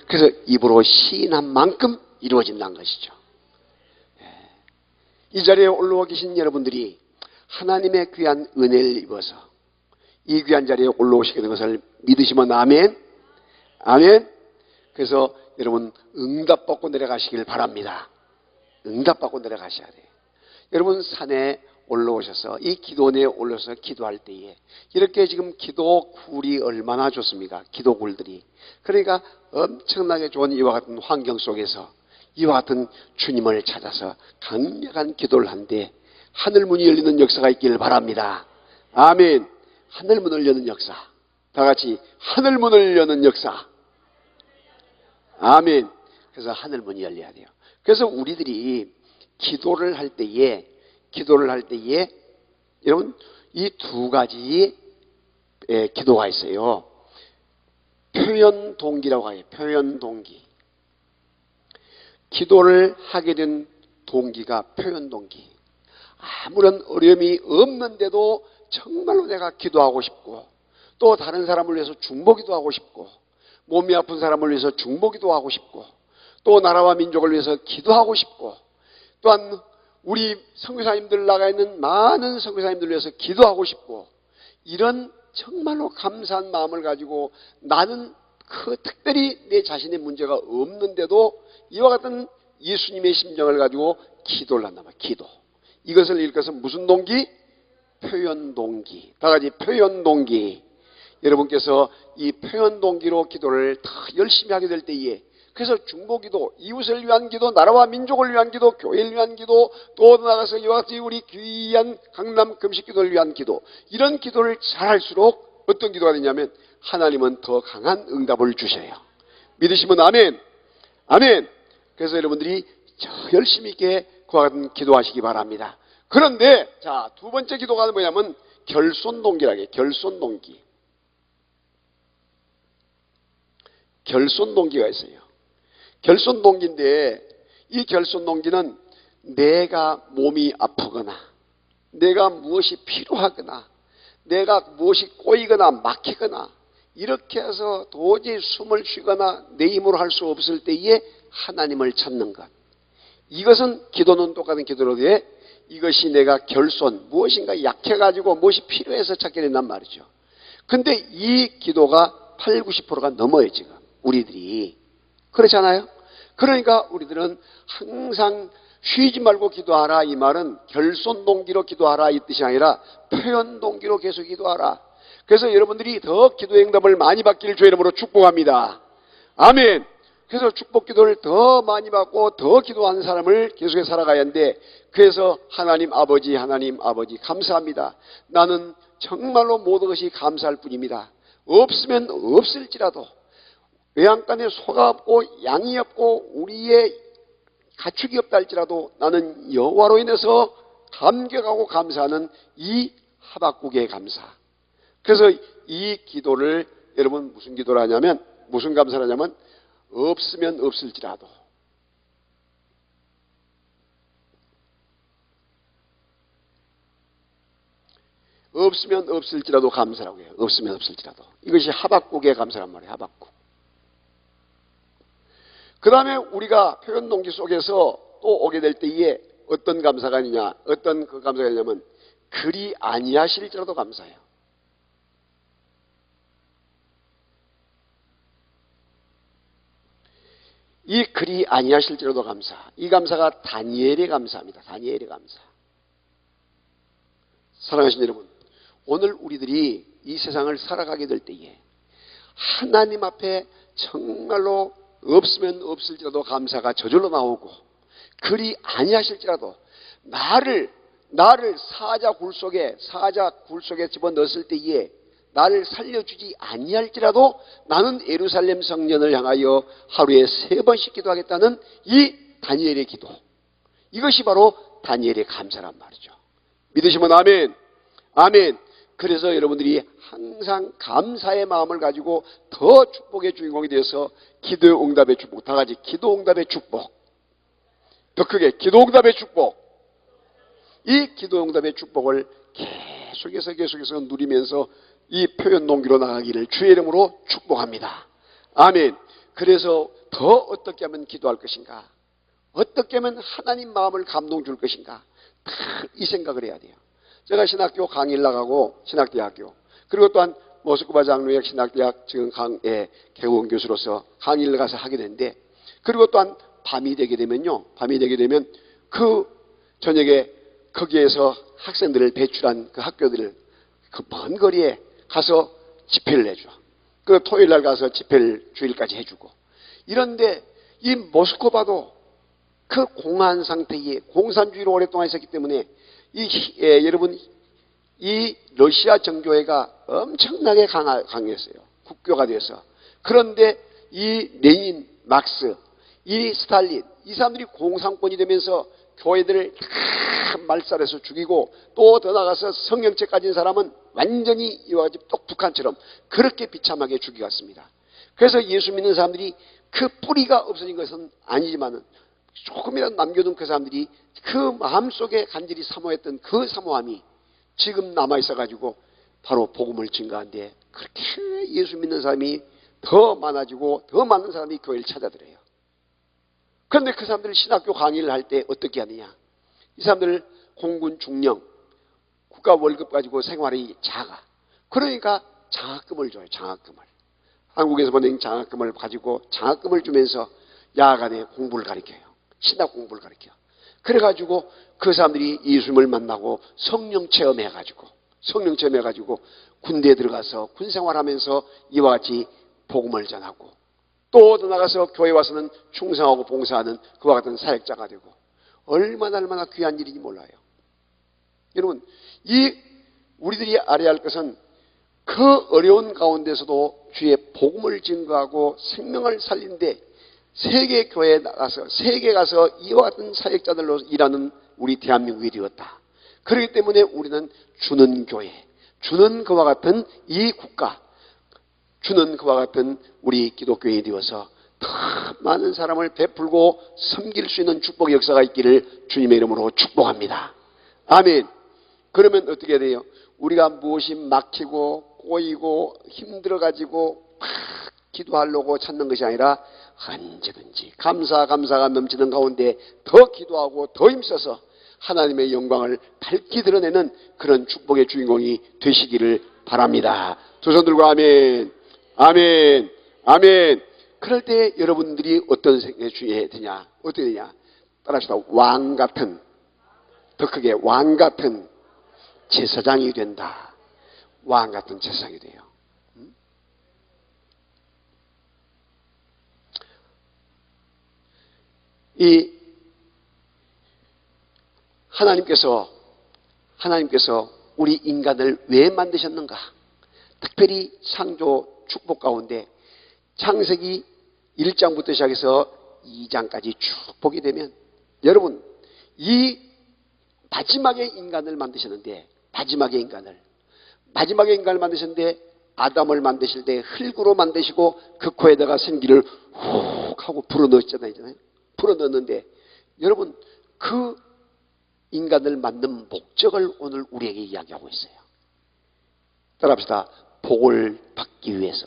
그래서 입으로 시인한 만큼 이루어진다는 것이죠. 이 자리에 올라와 계신 여러분들이 하나님의 귀한 은혜를 입어서 이 귀한 자리에 올라오시게 된 것을 믿으시면 아멘. 아멘. 그래서 여러분 응답받고 내려가시길 바랍니다. 응답받고 내려가셔야 돼요. 여러분 산에 올라오셔서 이 기도원에 올라서 기도할 때에 이렇게 지금 기도굴이 얼마나 좋습니까? 기도굴들이. 그러니까 엄청나게 좋은 이와 같은 환경 속에서 이와 같은 주님을 찾아서 강력한 기도를 한데 하늘문이 열리는 역사가 있기를 바랍니다. 아멘. 하늘문을 여는 역사. 다 같이 하늘문을 여는 역사. 아멘. 그래서 하늘문이 열려야 돼요. 그래서 우리들이 기도를 할 때에 여러분 이 두 가지 기도가 있어요. 표현 동기라고 해요. 표현 동기. 기도를 하게 된 동기가 표현 동기. 아무런 어려움이 없는데도 정말로 내가 기도하고 싶고 또 다른 사람을 위해서 중보기도 하고 싶고 몸이 아픈 사람을 위해서 중보기도 하고 싶고 또 나라와 민족을 위해서 기도하고 싶고 또한 우리 선교사님들 나가 있는 많은 선교사님들 위해서 기도하고 싶고 이런 정말로 감사한 마음을 가지고 나는 특별히 내 자신의 문제가 없는데도 이와 같은 예수님의 심정을 가지고 기도를 한단 말이에요. 기도. 이것을 읽어서 무슨 동기? 표현 동기. 다 같이 표현 동기. 여러분께서 이 표현 동기로 기도를 더 열심히 하게 될 때에 그래서 중보기도, 이웃을 위한 기도, 나라와 민족을 위한 기도, 교회를 위한 기도, 또 나가서 이와 같이 우리 귀한 강남 금식기도를 위한 기도, 이런 기도를 잘할수록 어떤 기도가 되냐면 하나님은 더 강한 응답을 주셔요. 믿으시면 아멘. 아멘. 그래서 여러분들이 열심히 있게 그와 같은 기도하시기 바랍니다. 그런데 자, 두 번째 기도가 뭐냐면 결손동기라고 해요. 결손동기. 결손동기가 있어요. 결손동기인데 이 결손동기는 내가 몸이 아프거나 내가 무엇이 필요하거나 내가 무엇이 꼬이거나 막히거나 이렇게 해서 도저히 숨을 쉬거나 내 힘으로 할 수 없을 때에 하나님을 찾는 것. 이것은 기도는 똑같은 기도로되 이것이 내가 결손 무엇인가 약해가지고 무엇이 필요해서 찾게 된단 말이죠. 근데 이 기도가 80~90%가 넘어요 지금 우리들이. 그렇잖아요. 그러니까 우리들은 항상 쉬지 말고 기도하라 이 말은 결손 동기로 기도하라 이 뜻이 아니라 표현 동기로 계속 기도하라. 그래서 여러분들이 더 기도의 응답을 많이 받기를 주의 이름으로 축복합니다. 아멘. 그래서 축복 기도를 더 많이 받고 더 기도하는 사람을 계속해서 살아가야 하는데 그래서 하나님 아버지 감사합니다. 나는 정말로 모든 것이 감사할 뿐입니다. 없으면 없을지라도 외양간에 소가 없고 양이 없고 우리의 가축이 없다 할지라도 나는 여호와로 인해서 감격하고 감사하는 이 하박국의 감사. 그래서 이 기도를 여러분 무슨 기도를 하냐면 무슨 감사를 하냐면 없으면 없을지라도 없으면 없을지라도 감사라고 해요. 없으면 없을지라도. 이것이 하박국의 감사란 말이에요. 하박국. 그 다음에 우리가 표현 동기 속에서 또 오게 될 때에 어떤 감사가 있느냐, 어떤 그 감사가 있냐면 그리 아니하실지라도 감사해요. 이 그리 아니하실지라도 감사. 이 감사가 다니엘의 감사입니다. 다니엘의 감사. 사랑하신 여러분, 오늘 우리들이 이 세상을 살아가게 될 때에 하나님 앞에 정말로 없으면 없을지라도 감사가 저절로 나오고 그리 아니하실지라도 나를 사자 굴 속에 집어넣었을 때에 나를 살려주지 아니할지라도 나는 예루살렘 성전을 향하여 하루에 3번씩 기도하겠다는 이 다니엘의 기도. 이것이 바로 다니엘의 감사란 말이죠. 믿으시면 아멘. 아멘. 그래서 여러분들이 항상 감사의 마음을 가지고 더 축복의 주인공이 되어서 기도의 응답의 축복. 다 같이 기도 응답의 축복. 더 크게 기도 응답의 축복. 이 기도 응답의 축복을 계속해서 누리면서 이 표현 동기로 나가기를 주의 이름으로 축복합니다. 아멘. 그래서 더 어떻게 하면 기도할 것인가? 어떻게 하면 하나님 마음을 감동 줄 것인가? 다 이 생각을 해야 돼요. 제가 신학교 강의를 나가고 신학대학교 그리고 또한 모스크바 장로역 신학대학 지금 개원 교수로서 강의를 가서 하게 되는데 그리고 또한 밤이 되게 되면요. 밤이 되게 되면 그 저녁에 거기에서 학생들을 배출한 그 학교들을 그 먼 거리에 가서 집회를 해줘. 그 토요일 날 가서 집회를 주일까지 해주고 이런데 이 모스크바도 그 공한 상태에 공산주의로 오랫동안 있었기 때문에 여러분 이 러시아 정교회가 엄청나게 강했어요. 국교가 돼서. 그런데 이 레닌, 막스, 이 스탈린 이 사람들이 공산권이 되면서 교회들을 다 말살해서 죽이고 또 더 나가서 성령책 가진 사람은 완전히 이와 같이 또 북한처럼 그렇게 비참하게 죽여갔습니다. 그래서 예수 믿는 사람들이 그 뿌리가 없어진 것은 아니지만 조금이라도 남겨둔 그 사람들이 그 마음속에 간절히 사모했던 그 사모함이 지금 남아있어가지고 바로 복음을 증거하는데 그렇게 예수 믿는 사람이 더 많아지고 더 많은 사람이 교회를 찾아들어요. 그런데 그 사람들 신학교 강의를 할 때 어떻게 하느냐. 이 사람들 공군 중령 국가 월급 가지고 생활이 작아. 그러니까 장학금을 줘요. 장학금을. 한국에서 보낸 장학금을 가지고 장학금을 주면서 야간에 공부를 가르쳐요. 신학 공부를 가르쳐. 그래가지고 그 사람들이 예수님을 만나고 성령 체험해가지고 군대에 들어가서 군생활하면서 이와 같이 복음을 전하고 또 더 나가서 교회 와서는 충성하고 봉사하는 그와 같은 사역자가 되고 얼마나 귀한 일인지 몰라요. 여러분 우리들이 알아야 할 것은 그 어려운 가운데서도 주의 복음을 증거하고 생명을 살리는데 세계 교회에 나가서 세계에 가서 이와 같은 사역자들로 일하는 우리 대한민국이 되었다. 그렇기 때문에 우리는 주는 교회, 주는 그와 같은 이 국가, 주는 그와 같은 우리 기독교인이 되어서 더 많은 사람을 베풀고 섬길 수 있는 축복의 역사가 있기를 주님의 이름으로 축복합니다. 아멘. 그러면 어떻게 돼요? 우리가 무엇이 막히고 꼬이고 힘들어가지고 막 기도하려고 찾는 것이 아니라 언제든지 감사가 넘치는 가운데 더 기도하고 더 힘써서 하나님의 영광을 밝히 드러내는 그런 축복의 주인공이 되시기를 바랍니다. 두 손 들고 아멘, 아멘, 아멘. 그럴 때 여러분들이 어떤 생각에 주의해야 되냐? 어떻게 되냐? 따라합시다. 왕 같은, 더 크게 왕 같은 제사장이 된다. 왕 같은 제사장이 돼요. 이 하나님께서 우리 인간을 왜 만드셨는가? 특별히 창조 축복 가운데 창세기 1장부터 시작해서 2장까지 쭉 보게 되면 여러분 이 마지막에 인간을 만드셨는데 마지막에 인간을 만드셨는데 아담을 만드실 때 흙으로 만드시고 그 코에다가 생기를 훅 하고 불어넣었잖아요. 불어넣었는데 여러분 그 인간을 만든 목적을 오늘 우리에게 이야기하고 있어요. 따라합시다. 복을 받기 위해서,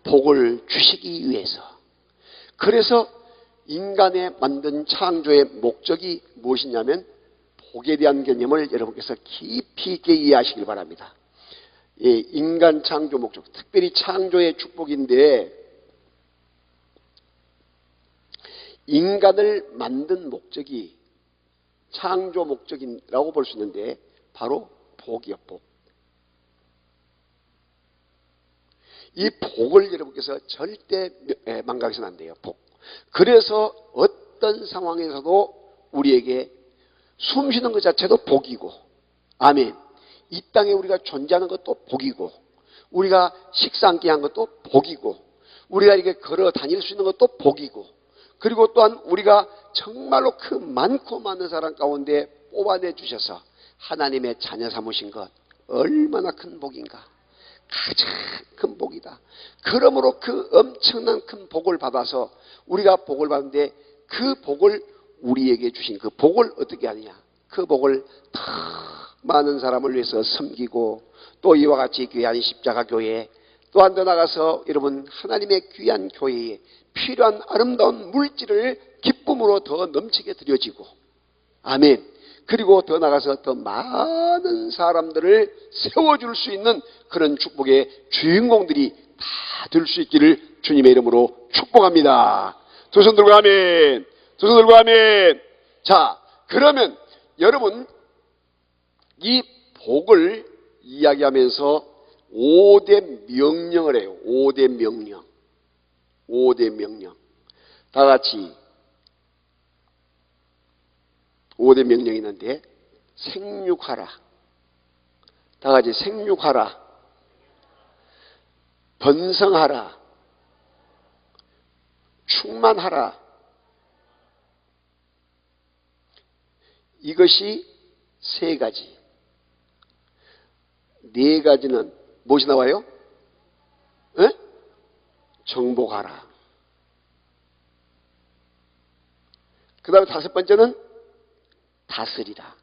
복을 주시기 위해서. 그래서 인간의 만든 창조의 목적이 무엇이냐면 복에 대한 개념을 여러분께서 깊이 있게 이해하시길 바랍니다. 인간 창조 목적, 특별히 창조의 축복인데 인간을 만든 목적이 창조 목적이라고 볼 수 있는데 바로 복이요, 복. 이 복을 여러분께서 절대 망각해서는 안 돼요. 복. 그래서 어떤 상황에서도 우리에게 숨 쉬는 것 자체도 복이고, 아멘. 이 땅에 우리가 존재하는 것도 복이고, 우리가 식사 한 끼 한 것도 복이고, 우리가 이렇게 걸어 다닐 수 있는 것도 복이고, 그리고 또한 우리가 정말로 그 많고 많은 사람 가운데 뽑아내 주셔서 하나님의 자녀 삼으신 것 얼마나 큰 복인가. 가장 큰 복이다. 그러므로 그 엄청난 큰 복을 받아서 우리가 복을 받는데 그 복을 우리에게 주신 그 복을 어떻게 하느냐. 그 복을 더 많은 사람을 위해서 섬기고 또 이와 같이 귀한 십자가 교회 또한 더 나가서 여러분 하나님의 귀한 교회에 필요한 아름다운 물질을 기쁨으로 더 넘치게 드려지고, 아멘. 그리고 더 나가서 더 많은 사람들을 세워줄 수 있는 그런 축복의 주인공들이 다 될 수 있기를 주님의 이름으로 축복합니다. 두 손 들고 아멘. 두 손 들고 아멘. 자, 그러면 여러분 이 복을 이야기하면서 5대 명령을 해요. 5대 명령. 5대 명령. 다 같이 5대 명령이 있는데, 생육하라. 다 같이 생육하라. 번성하라. 충만하라. 이것이 세 가지. 네 가지는 무엇이 나와요? 에? 정복하라. 그 다음에 다섯 번째는 다스리라.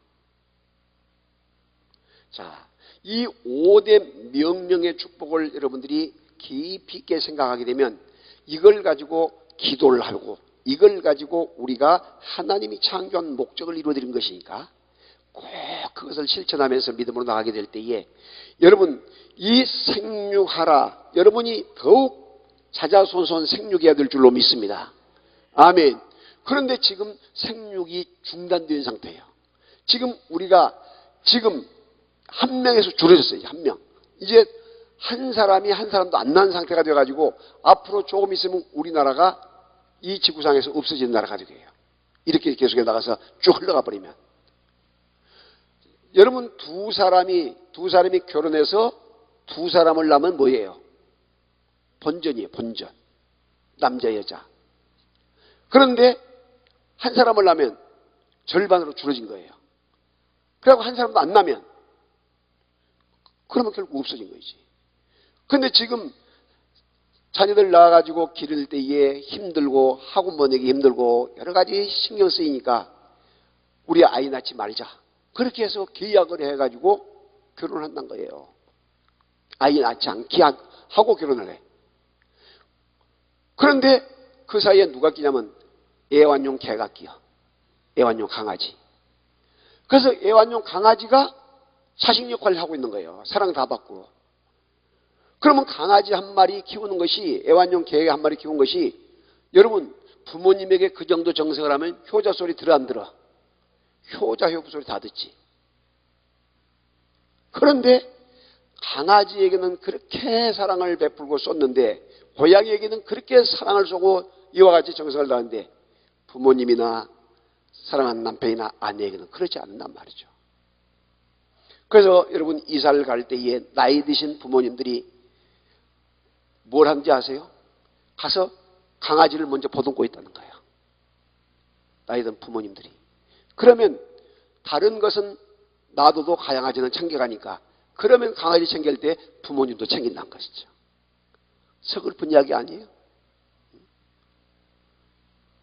자, 이 5대 명령의 축복을 여러분들이 깊이 있게 생각하게 되면 이걸 가지고 기도를 하고, 이걸 가지고 우리가 하나님이 창조한 목적을 이루어드린 것이니까 꼭 그것을 실천하면서 믿음으로 나가게 될 때에 여러분 이 생육하라, 여러분이 더욱 자자손손 생육해야 될 줄로 믿습니다. 아멘. 그런데 지금 생육이 중단된 상태예요. 지금 우리가 지금 한 명에서 줄어졌어요. 한 명. 이제 한 사람이 한 사람도 안 낳은 상태가 돼가지고 앞으로 조금 있으면 우리나라가 이 지구상에서 없어지는 나라가 되게요. 이렇게 계속해 나가서 쭉 흘러가 버리면. 여러분 두 사람이 결혼해서 두 사람을 낳으면 뭐예요? 본전이에요. 본전. 남자 여자. 그런데 한 사람을 낳으면 절반으로 줄어진 거예요. 그리고 한 사람도 안 낳으면 그러면 결국 없어진 거지. 근데 지금 자녀들 낳아가지고 기를 때에 힘들고 학원 보내기 힘들고 여러 가지 신경 쓰이니까 우리 아이 낳지 말자. 그렇게 해서 계약을 해가지고 결혼을 한다는 거예요. 아이 낳지 않게 하고 결혼을 해. 그런데 그 사이에 누가 끼냐면 애완용 개가 끼어. 애완용 강아지. 그래서 애완용 강아지가 자식 역할을 하고 있는 거예요. 사랑 다 받고. 그러면 강아지 한 마리 키우는 것이, 애완용 개 한 마리 키우는 것이, 여러분 부모님에게 그 정도 정성을 하면 효자 소리 들어 안 들어? 효자 효부 소리 다 듣지. 그런데 강아지에게는 그렇게 사랑을 베풀고 쏟는데, 고양이에게는 그렇게 사랑을 쏘고 이와 같이 정성을 다하는데 부모님이나 사랑하는 남편이나 아내에게는 그렇지 않는단 말이죠. 그래서 여러분 이사를 갈 때에 나이 드신 부모님들이 뭘 하는지 아세요? 가서 강아지를 먼저 보듬고 있다는 거예요. 나이 든 부모님들이. 그러면 다른 것은 놔둬도 강아지는 챙겨가니까, 그러면 강아지 챙길 때 부모님도 챙긴다는 것이죠. 서글픈 이야기 아니에요?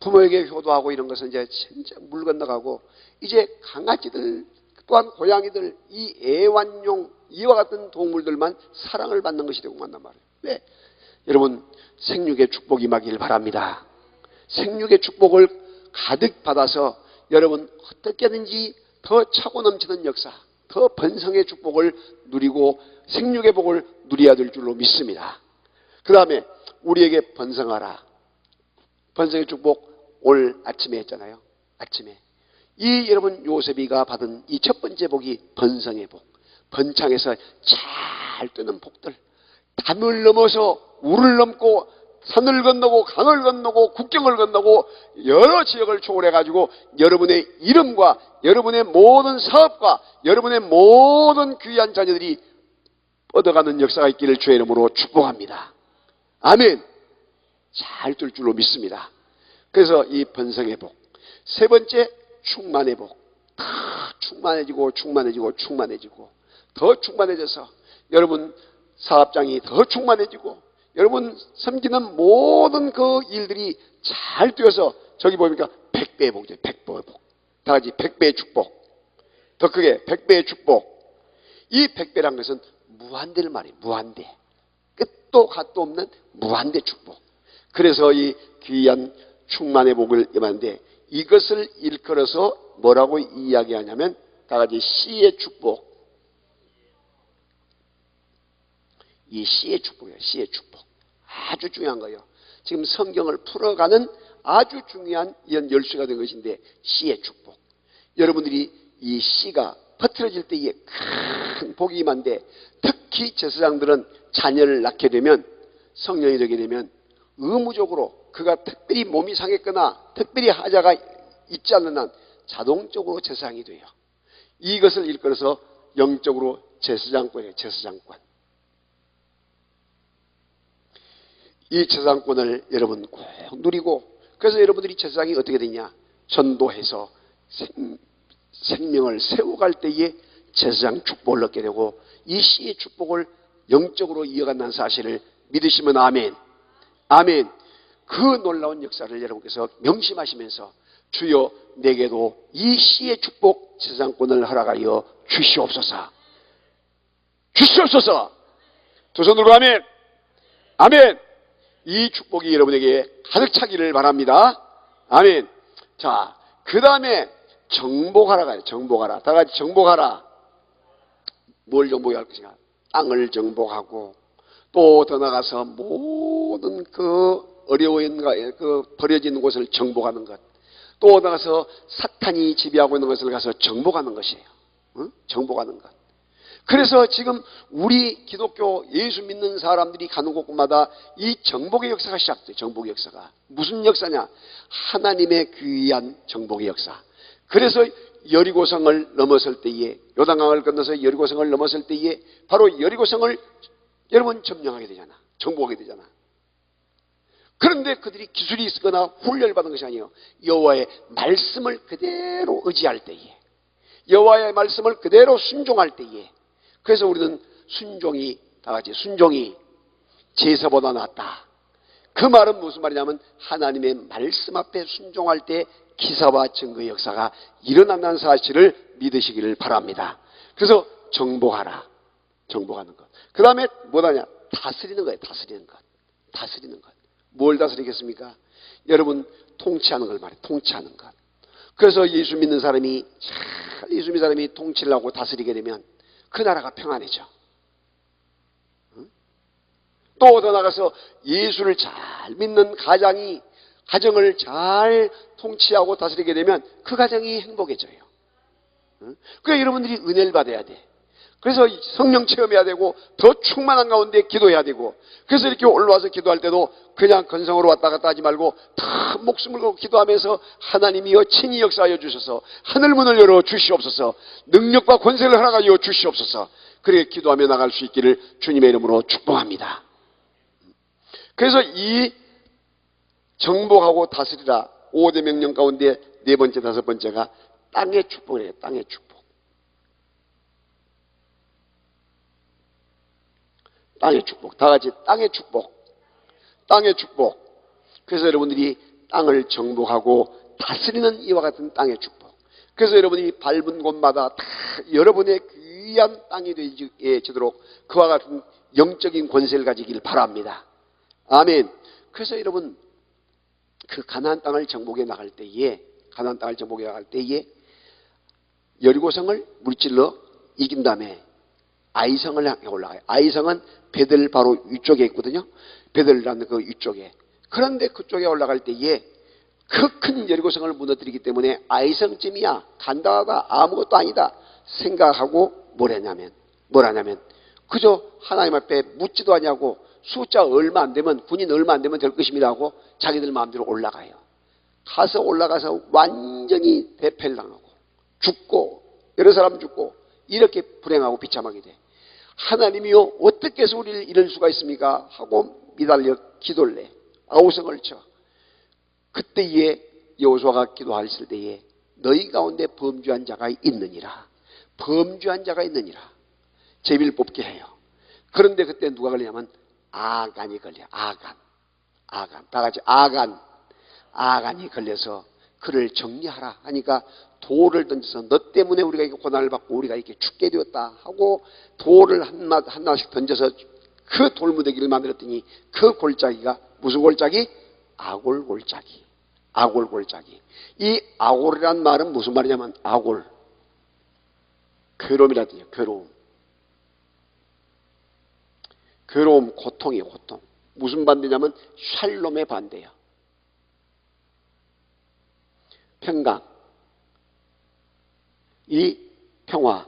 부모에게 효도하고 이런 것은 이제 진짜 물 건너가고, 이제 강아지들 또한 고양이들, 이 애완용 이와 같은 동물들만 사랑을 받는 것이 되고 만단 말이에요. 왜? 여러분 생육의 축복이 임하길 바랍니다. 생육의 축복을 가득 받아서 여러분 어떻게든지 더 차고 넘치는 역사, 더 번성의 축복을 누리고 생육의 복을 누려야 될 줄로 믿습니다. 그 다음에 우리에게 번성하라. 번성의 축복 오늘 아침에 했잖아요. 아침에. 이 여러분 요셉이가 받은 이 첫 번째 복이 번성의 복. 번창에서 잘 뜨는 복들. 담을 넘어서 우를 넘고 산을 건너고 강을 건너고 국경을 건너고 여러 지역을 초월해가지고 여러분의 이름과 여러분의 모든 사업과 여러분의 모든 귀한 자녀들이 얻어가는 역사가 있기를 주의 이름으로 축복합니다. 아멘. 잘 될 줄로 믿습니다. 그래서 이 번성의 복. 세 번째 충만의 복. 다 충만해지고 충만해지고 충만해지고 더 충만해져서 여러분 사업장이 더 충만해지고 여러분 섬기는 모든 그 일들이 잘 되어서 저기 보니까 100배의 복이죠. 100배의 복. 다 같이 100배의 축복. 더 크게 100배의 축복. 이 100배란 것은 무한대를 말해요. 무한대. 끝도 갓도 없는 무한대 축복. 그래서 이 귀한 충만의 복을 임하는데, 이것을 일컬어서 뭐라고 이야기하냐면 다 같이 씨의 축복. 이 씨의 축복이에요. 씨의 축복. 아주 중요한 거예요. 지금 성경을 풀어가는 아주 중요한 이런 열쇠가 된 것인데, 씨의 축복. 여러분들이 이 씨가 퍼트려질 때에 큰 복이 임한데, 특히 제사장들은 자녀를 낳게 되면, 성령이 되게 되면 의무적으로 그가 특별히 몸이 상했거나 특별히 하자가 있지 않는 한 자동적으로 제사장이 돼요. 이것을 일컬어서 영적으로 제사장권이에요. 제사장권. 이 제사장권을 여러분 꼭 누리고, 그래서 여러분들이 제사장이 어떻게 되냐, 전도해서 생명을 세워갈 때에 제사장 축복을 얻게 되고, 이 씨의 축복을 영적으로 이어간다는 사실을 믿으시면 아멘. 아멘. 그 놀라운 역사를 여러분께서 명심하시면서, 주여 내게도 이 씨의 축복 제사장권을 허락하여 주시옵소서. 주시옵소서. 두 손 들고 아멘. 아멘. 이 축복이 여러분에게 가득 차기를 바랍니다. 아멘. 자, 그 다음에 정복하라 가요. 정복하라. 다 같이 정복하라. 뭘 정복할 것인가? 땅을 정복하고, 또 더 나가서 모든 그 어려운 그 버려진 곳을 정복하는 것, 또 나가서 사탄이 지배하고 있는 것을 가서 정복하는 것이에요. 응? 정복하는 것. 그래서 지금 우리 기독교 예수 믿는 사람들이 가는 곳마다 이 정복의 역사가 시작돼요. 정복의 역사가. 무슨 역사냐? 하나님의 귀한 정복의 역사. 그래서 여리고성을 넘었을 때에, 요단강을 건너서 여리고성을 넘었을 때에 바로 여리고성을 여러분 점령하게 되잖아. 정복하게 되잖아. 그런데 그들이 기술이 있거나 훈련을 받은 것이 아니에요. 여호와의 말씀을 그대로 의지할 때에, 여호와의 말씀을 그대로 순종할 때에. 그래서 우리는 순종이, 다 같이 순종이 제사보다 낫다. 그 말은 무슨 말이냐면, 하나님의 말씀 앞에 순종할 때 기사와 증거의 역사가 일어난다는 사실을 믿으시기를 바랍니다. 그래서 정복하라. 정복하는 것. 그 다음에 뭐하냐? 다스리는 거예요. 다스리는 것. 다스리는 것. 뭘 다스리겠습니까? 여러분, 통치하는 걸 말해요. 통치하는 것. 그래서 예수 믿는 사람이 예수 믿는 사람이 통치를 하고 다스리게 되면 그 나라가 평안해져. 또 더 나가서 예수를 잘 믿는 가정을 잘 통치하고 다스리게 되면 그 가정이 행복해져요. 그러니까 여러분들이 은혜를 받아야 돼. 그래서 성령 체험해야 되고, 더 충만한 가운데 기도해야 되고, 그래서 이렇게 올라와서 기도할 때도 그냥 건성으로 왔다 갔다 하지 말고 다 목숨을 걸고 기도하면서, 하나님이여 친히 역사하여 주셔서 하늘문을 열어 주시옵소서, 능력과 권세를 허락하여 주시옵소서. 그렇게 기도하며 나갈 수 있기를 주님의 이름으로 축복합니다. 그래서 이 정복하고 다스리라 5대 명령 가운데 네 번째, 다섯 번째가 땅의 축복이에요. 땅의 축복. 땅의 축복. 다 같이 땅의 축복. 땅의 축복. 그래서 여러분들이 땅을 정복하고 다스리는 이와 같은 땅의 축복. 그래서 여러분이 밟은 곳마다 다 여러분의 귀한 땅이 되어지도록 그와 같은 영적인 권세를 가지길 바랍니다. 아멘. 그래서 여러분, 그 가나안 땅을 정복해 나갈 때에, 여리고성을 물질러 이긴 다음에 아이성을 향해 올라가요. 아이성은 베들 바로 위쪽에 있거든요. 베들이라는 그 위쪽에. 그런데 그쪽에 올라갈 때에 그 큰 여리고성을 무너뜨리기 때문에 아이성쯤이야, 간단하다, 아무것도 아니다 생각하고 뭘 하냐면 그저 하나님 앞에 묻지도 않냐고, 숫자 얼마 안 되면, 군인 얼마 안 되면 될 것입니다 하고 자기들 마음대로 올라가요. 올라가서 완전히 대패를 당하고 죽고, 여러 사람 죽고, 이렇게 불행하고 비참하게 돼. 하나님이요, 어떻게 해서 우리를 이럴 수가 있습니까 하고 미달려 기도를 해. 아우성을 쳐. 그때에 여호수아가 기도하실 때에 너희 가운데 범죄한 자가 있느니라. 범죄한 자가 있느니라. 제비를 뽑게 해요. 그런데 그때 누가 걸리냐면 아간이 걸려. 아간. 다 같이 아간이 걸려서 그를 정리하라 하니까 돌을 던져서 너 때문에 우리가 이렇게 고난을 받고 우리가 이렇게 죽게 되었다 하고 돌을 하나씩 던져서 그 돌무더기를 만들었더니 그 골짜기가 무슨 골짜기? 아골 골짜기. 아골 골짜기. 이 아골이란 말은 무슨 말이냐면 아골, 괴로움이라 뜻이에요. 괴로움. 괴로움, 고통이에요. 고통. 무슨 반대냐면 샬롬의 반대예요. 평강, 이 평화,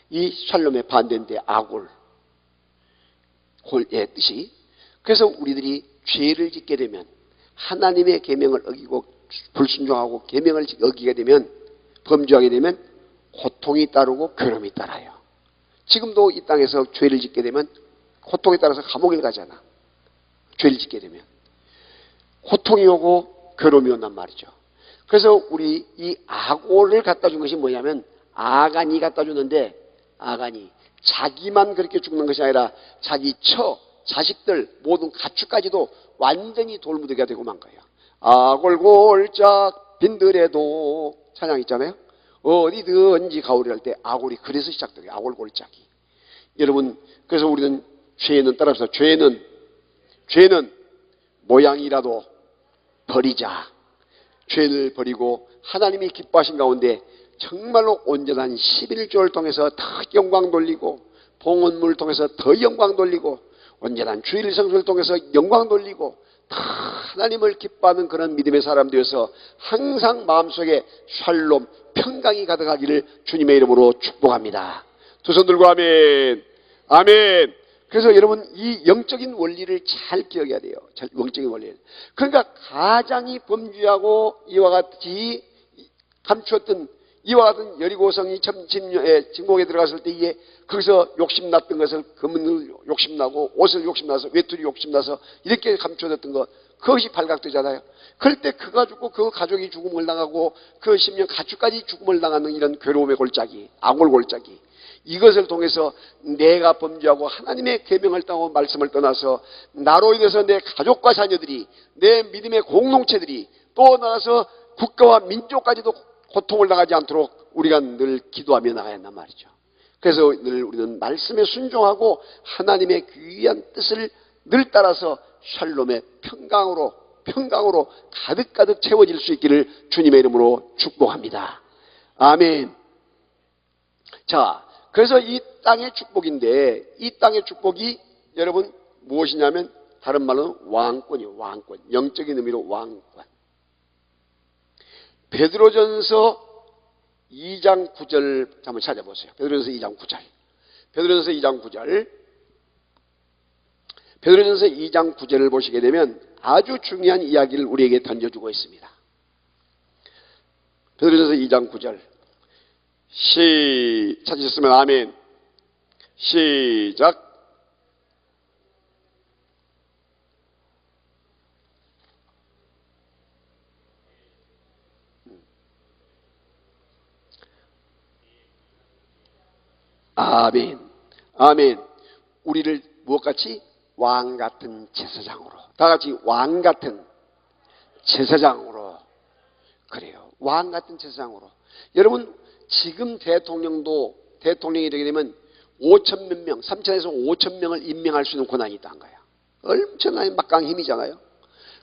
이 샬롬의 반대인데 아골, 골의 뜻이. 그래서 우리들이 죄를 짓게 되면, 하나님의 계명을 어기고 불순종하고 계명을 어기게 되면, 범죄하게 되면 고통이 따르고 괴로움이 따라요. 지금도 이 땅에서 죄를 짓게 되면 고통에 따라서 감옥에 가잖아. 죄를 짓게 되면 고통이 오고 괴로움이 온단 말이죠. 그래서 우리 이 아골을 갖다 준 것이 뭐냐면, 아간이 갖다 주는데, 아간이 자기만 그렇게 죽는 것이 아니라 자기 자식들 모든 가축까지도 완전히 돌무더기가 되고 만 거예요. 아골골짝 빈들에도 찬양 있잖아요. 어디든지 가오리 할 때 아골이 그래서 시작돼요. 아골골짝이. 여러분, 그래서 우리는 죄는 따라서 죄는 모양이라도 버리자. 죄를 버리고 하나님이 기뻐하신 가운데 정말로 온전한 11조를 통해서 더 영광 돌리고, 봉헌물을 통해서 더 영광 돌리고, 온전한 주일 성수를 통해서 영광 돌리고, 더 하나님을 기뻐하는 그런 믿음의 사람 되어서 항상 마음속에 샬롬, 평강이 가득하기를 주님의 이름으로 축복합니다. 두 손 들고 아멘. 아멘. 그래서 여러분, 이 영적인 원리를 잘 기억해야 돼요. 영적인 원리를. 그러니까 가장이 범죄하고 이와 같이 감추었던, 이와 같은 여리고성이 진공에 들어갔을 때에 거기서 욕심났던 것을, 금을 욕심나고 옷을 욕심나서 외투리 욕심나서 이렇게 감춰졌던 것, 그것이 발각되잖아요. 그럴 때 그가 죽고 그 가족이 죽음을 당하고 그 10년 가축까지 죽음을 당하는 이런 괴로움의 골짜기, 아골 골짜기, 이것을 통해서 내가 범죄하고 하나님의 계명을 따고 말씀을 떠나서 나로 인해서 내 가족과 자녀들이, 내 믿음의 공동체들이, 또 나아서 국가와 민족까지도 고통을 당하지 않도록 우리가 늘 기도하며 나가야 한단 말이죠. 그래서 늘 우리는 말씀에 순종하고 하나님의 귀한 뜻을 늘 따라서 샬롬의 평강으로 가득가득 채워질 수 있기를 주님의 이름으로 축복합니다. 아멘. 자, 그래서 이 땅의 축복인데, 이 땅의 축복이 여러분 무엇이냐면, 다른 말로는 왕권이에요. 왕권. 영적인 의미로 왕권. 베드로전서 2장 9절 한번 찾아보세요. 베드로전서 2장 9절. 베드로전서 2장 9절. 베드로전서 2장 9절을 보시게 되면 아주 중요한 이야기를 우리에게 던져주고 있습니다. 베드로전서 2장 9절. 찾으셨으면 아멘. 시작. 아멘. 아멘. 우리를 무엇같이? 왕같은 제사장으로. 다같이 왕같은 제사장으로. 그래요. 왕같은 제사장으로. 여러분, 지금 대통령이 되게 되면 5,000몇 명, 3,000에서 5,000명을 임명할 수 있는 권한이 있다는 거예요. 엄청난 막강 힘이잖아요.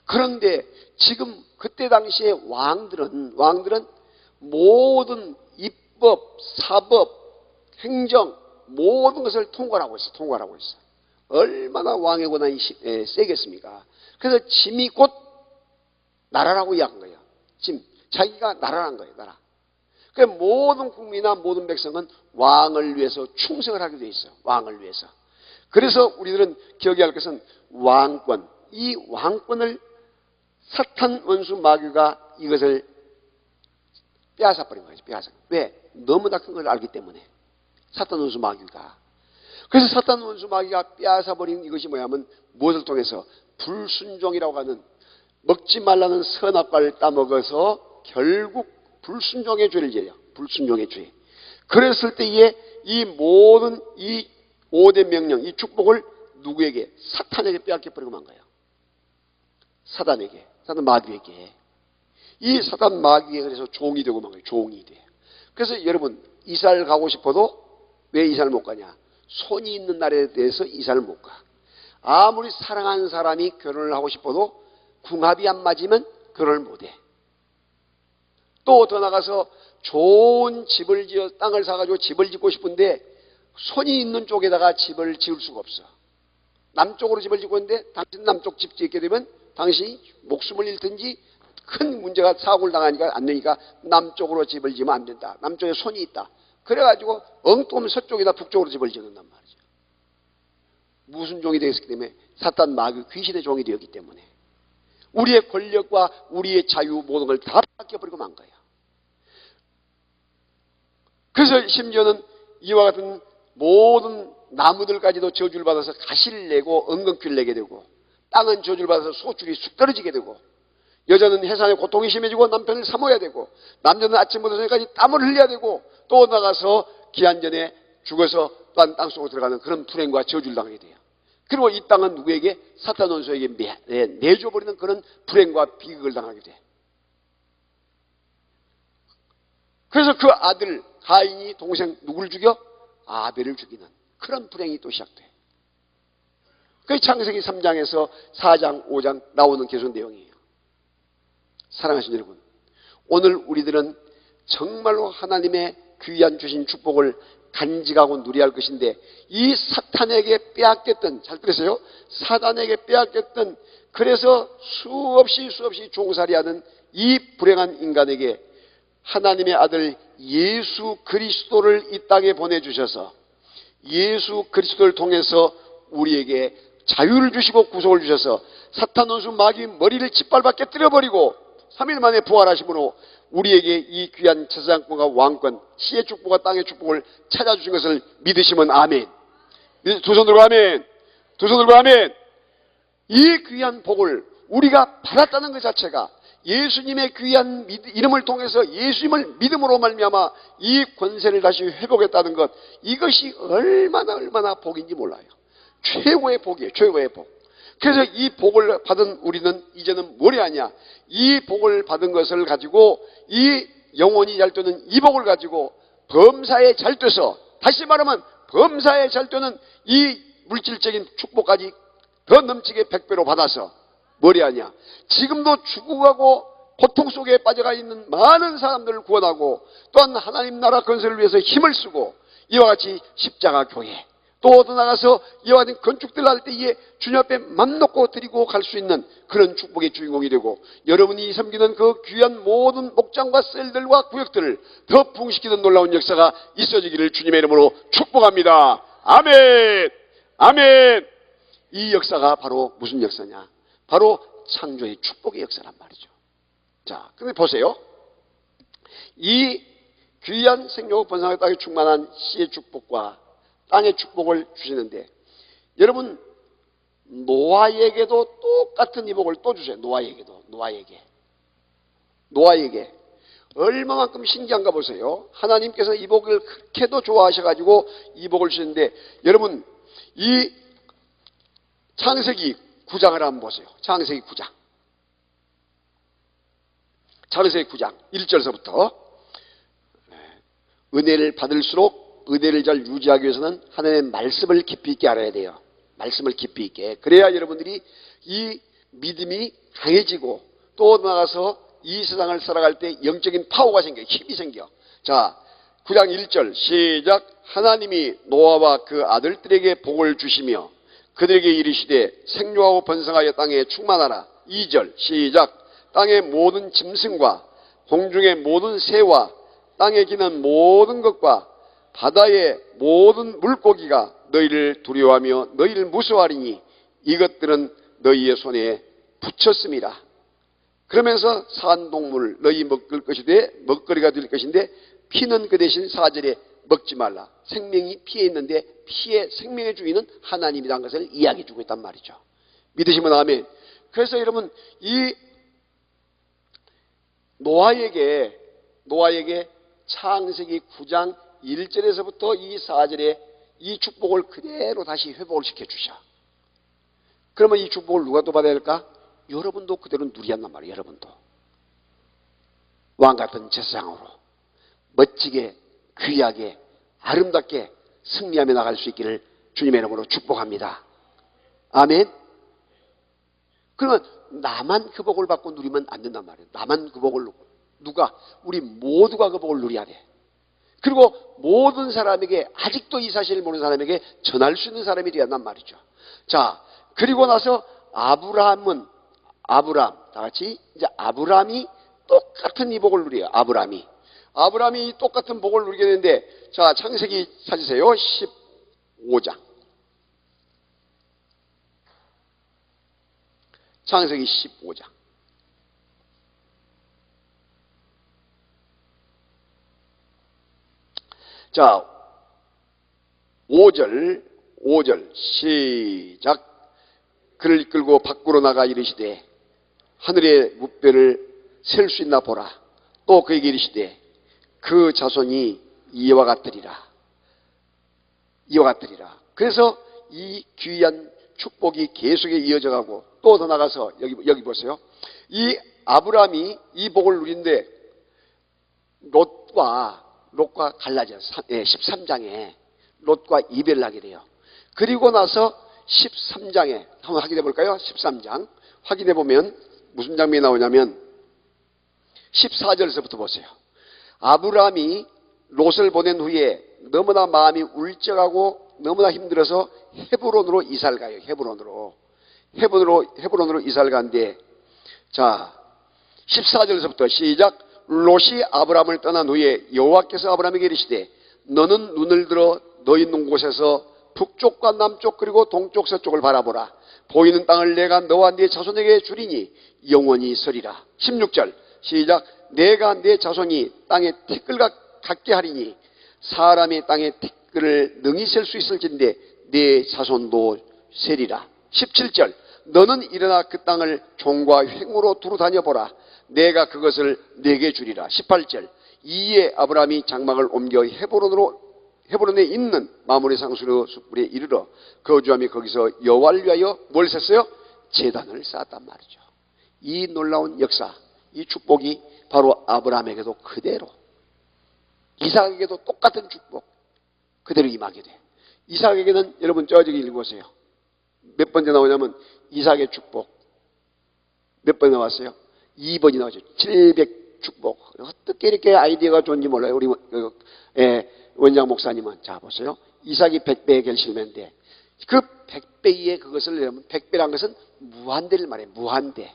그런데 지금 그때 당시에 왕들은 모든 입법, 사법, 행정 모든 것을 통괄하고 있어. 얼마나 왕의 권한이 세겠습니까? 그래서 짐이 곧 나라라고 이야기한 거예요. 짐. 자기가 나라란 거예요. 나라. 그러니까 모든 국민이나 모든 백성은 왕을 위해서 충성을 하게 돼 있어요. 왕을 위해서. 그래서 우리들은 기억해야 할 것은 왕권. 이 왕권을 사탄 원수 마귀가 이것을 빼앗아버린 거예요. 왜? 너무나 큰 걸 알기 때문에. 사탄 원수 마귀가. 그래서 사탄 원수 마귀가 빼앗아버린 이것이 뭐냐면 무엇을 통해서? 불순종이라고 하는, 먹지 말라는 선악과를 따먹어서 결국 불순종의 죄를 지어요. 불순종의 죄. 그랬을 때에 이 모든 이 5대 명령, 이 축복을 누구에게? 사탄에게 빼앗겨버리고 만 거예요. 사단 마귀에게. 이 사단 마귀에 그래서 종이 되고 만 거예요. 종이 돼. 그래서 여러분, 이스라엘 가고 싶어도 왜 이스라엘 못 가냐? 손이 있는 나라에 대해서 이스라엘 못 가. 아무리 사랑하는 사람이 결혼을 하고 싶어도 궁합이 안 맞으면 결혼을 못해. 또 더 나가서 좋은 집을 지어 땅을 사가지고 집을 짓고 싶은데 손이 있는 쪽에다가 집을 지을 수가 없어. 남쪽으로 집을 짓고 있는데 당신 남쪽 집 짓게 되면 당신이 목숨을 잃든지 큰 문제가 사고를 당하니까 안 되니까 남쪽으로 집을 지으면 안 된다. 남쪽에 손이 있다. 그래가지고 엉뚱하면 서쪽이나 북쪽으로 집을 짓는단 말이죠. 무슨 종이 되었기 때문에? 사탄 마귀 귀신의 종이 되었기 때문에 우리의 권력과 우리의 자유 모든 걸 다 뺏겨버리고 만 거예요. 그래서 심지어는 이와 같은 모든 나무들까지도 저주를 받아서 가시를 내고 엉겅퀴를 내게 되고, 땅은 저주를 받아서 소출이 쑥 떨어지게 되고, 여자는 해산의 고통이 심해지고 남편을 사모해야 되고, 남자는 아침부터 저녁까지 땀을 흘려야 되고, 또 나가서 기한 전에 죽어서 또한 땅속으로 들어가는 그런 불행과 저주를 당하게 돼요. 그리고 이 땅은 누구에게? 사탄 원수에게 내줘버리는 그런 불행과 비극을 당하게 돼. 그래서 그 아들 가인이 동생 누구를 죽여? 아벨을 죽이는 그런 불행이 또 시작돼. 그게 창세기 3장에서 4장, 5장 나오는 계속 내용이에요. 사랑하시는 여러분, 오늘 우리들은 정말로 하나님의 귀한 주신 축복을 간직하고 누려야 할 것인데, 이 사탄에게 빼앗겼던, 잘 들으세요? 사단에게 빼앗겼던, 그래서 수없이 종살이하는 이 불행한 인간에게 하나님의 아들 예수 그리스도를 이 땅에 보내주셔서 예수 그리스도를 통해서 우리에게 자유를 주시고 구속을 주셔서 사탄 원수 마귀 머리를 짓밟아 깨뜨려버리고 3일 만에 부활하심으로 우리에게 이 귀한 제사장권과 왕권, 시의 축복과 땅의 축복을 찾아주신 것을 믿으시면 아멘. 두 손 들고 아멘. 두 손 들고 아멘. 이 귀한 복을 우리가 받았다는 것 자체가, 예수님의 귀한 이름을 통해서 예수님을 믿음으로 말미암아 이 권세를 다시 회복했다는 것, 이것이 얼마나 복인지 몰라요. 최고의 복이에요. 최고의 복. 그래서 이 복을 받은 우리는 이제는 뭘 해야 하냐? 이 복을 받은 것을 가지고, 이 영혼이 잘 되는 이 복을 가지고 범사에 잘 돼서, 다시 말하면 범사에 잘 되는 이 물질적인 축복까지 더 넘치게 100배로 받아서 뭘 해야 하냐? 지금도 죽어가고 고통 속에 빠져가 있는 많은 사람들을 구원하고, 또한 하나님 나라 건설을 위해서 힘을 쓰고, 이와 같이 십자가 교회, 또 어디 나가서 이와 같은 건축들 할 때에 주님 앞에 맘 놓고 드리고 갈 수 있는 그런 축복의 주인공이 되고, 여러분이 섬기는 그 귀한 모든 목장과 셀들과 구역들을 더 부흥시키는 놀라운 역사가 있어지기를 주님의 이름으로 축복합니다. 아멘. 아멘. 이 역사가 바로 무슨 역사냐? 바로 창조의 축복의 역사란 말이죠. 자, 근데 보세요. 이 귀한 생명과 번성의 땅에 충만한 씨의 축복과 땅의 축복을 주시는데, 여러분 노아에게도 똑같은 이 복을 또 주세요. 노아에게 얼마만큼 신기한가 보세요. 하나님께서 이 복을 그렇게도 좋아하셔가지고 이 복을 주시는데, 여러분 이 창세기 9장을 한번 보세요. 창세기 9장 1절서부터 은혜를 받을수록 은혜를 잘 유지하기 위해서는 하나님의 말씀을 깊이 있게 알아야 돼요. 말씀을 깊이 있게. 그래야 여러분들이 이 믿음이 강해지고, 또 나가서 이 세상을 살아갈 때 영적인 파워가 생겨요. 힘이 생겨. 자, 9장 1절 시작. 하나님이 노아와 그 아들들에게 복을 주시며 그들에게 이르시되 생육하고 번성하여 땅에 충만하라. 2절 시작. 땅의 모든 짐승과 공중의 모든 새와 땅에 기는 모든 것과 바다의 모든 물고기가 너희를 두려워하며 너희를 무서워하리니 이것들은 너희의 손에 붙였습니다. 그러면서 산동물 너희 먹을 것이 돼 먹거리가 될 것인데 피는 그 대신 4절에 먹지 말라. 생명이 피에 있는데 피의 생명의 주인은 하나님이라는 것을 이야기해 주고 있단 말이죠. 믿으시면 아멘. 그래서 여러분 이 노아에게 창세기 9장 1절에서부터 이 4절에 이 축복을 그대로 다시 회복을 시켜주셔. 그러면 이 축복을 누가 또 받아야 될까? 여러분도 그대로 누리한단 말이에요. 여러분도 왕같은 제사장으로 멋지게 귀하게 아름답게 승리하며 나갈 수 있기를 주님의 이름으로 축복합니다. 아멘. 그러면 나만 그 복을 받고 누리면 안 된단 말이에요. 나만 그 복을 누리고. 누가? 우리 모두가 그 복을 누려야 돼. 그리고 모든 사람에게, 아직도 이 사실을 모르는 사람에게 전할 수 있는 사람이 되어야 한단 말이죠. 자, 그리고 나서 아브라함, 다 같이 이제 아브라함이 똑같은 이 복을 누려요. 아브라함이 똑같은 복을 누리게 되는데, 자, 창세기 찾으세요. 15장. 창세기 15장. 자, 5절 시작. 그를 이끌고 밖으로 나가 이르시되 하늘의 무뼈를 셀 수 있나 보라. 또 그에게 이르시되 그 자손이 이와 같으리라. 그래서 이 귀한 축복이 계속해 이어져 가고, 또 더 나가서 여기 보세요. 이 아브라함이 이 복을 누린데 롯과 갈라져요. 13장에 롯과 이별을 하게 돼요. 그리고 나서 13장에 한번 확인해 볼까요? 13장 확인해 보면 무슨 장면이 나오냐면 14절에서부터 보세요. 아브라함이 롯을 보낸 후에 너무나 마음이 울적하고 너무나 힘들어서 헤브론으로 이사를 가요. 헤브론으로 이사를 가는데, 자, 14절에서부터 시작. 롯이 아브라함을 떠난 후에 여호와께서 아브라함에게 이르시되 너는 눈을 들어 너 있는 곳에서 북쪽과 남쪽 그리고 동쪽 서쪽을 바라보라. 보이는 땅을 내가 너와 네 자손에게 주리니 영원히 서리라. 16절 시작. 내가 네 자손이 땅에 티끌 같게 하리니 사람이 땅에 티끌을 능히 셀 수 있을진데 네 자손도 세리라. 17절 너는 일어나 그 땅을 종과 횡으로 두루 다녀보라. 내가 그것을 내게 주리라. 18절 이에 아브라함이 장막을 옮겨 헤브론에 있는 마므레 상수리 숯불에 이르러 거주하며 거기서 여호와를 위하여 뭘 셌어요? 제단을 쌓았단 말이죠. 이 놀라운 역사, 이 축복이 바로 아브라함에게도 그대로, 이삭에게도 똑같은 축복 그대로 임하게 돼. 이삭에게는 여러분 저기 읽어보세요. 몇 번째 나오냐면 이삭의 축복 몇 번 나왔어요? 2번이 나오죠. 700 축복. 어떻게 이렇게 아이디어가 좋은지 몰라요. 우리 원장 목사님은. 자, 보세요. 이삭이 100배의 결실인데 그 100배의 그것을 여러분, 100배란 것은 무한대를 말해요. 무한대.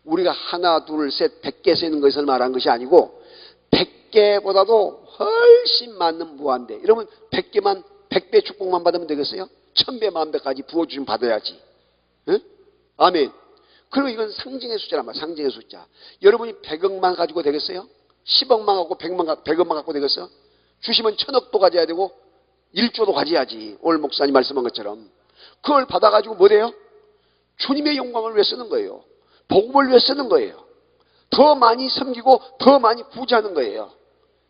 우리가 하나, 둘, 셋, 100개 쓰는 것을 말한 것이 아니고 100개보다도 훨씬 많은 무한대. 여러분 100개만 100배 축복만 받으면 되겠어요? 1000배, 10,000배까지 부어주시면 받아야지. 응? 아멘. 그리고 이건 상징의 숫자란 말이야. 상징의 숫자. 여러분이 100억만 가지고 되겠어요? 10억만 갖고 100억만 갖고 되겠어요? 주시면 1000억도 가져야 되고 1조도 가져야지. 오늘 목사님 말씀한 것처럼. 그걸 받아가지고 뭐 돼요? 주님의 영광을 위해 쓰는 거예요. 복음을 위해 쓰는 거예요. 더 많이 섬기고 더 많이 구제하는 거예요.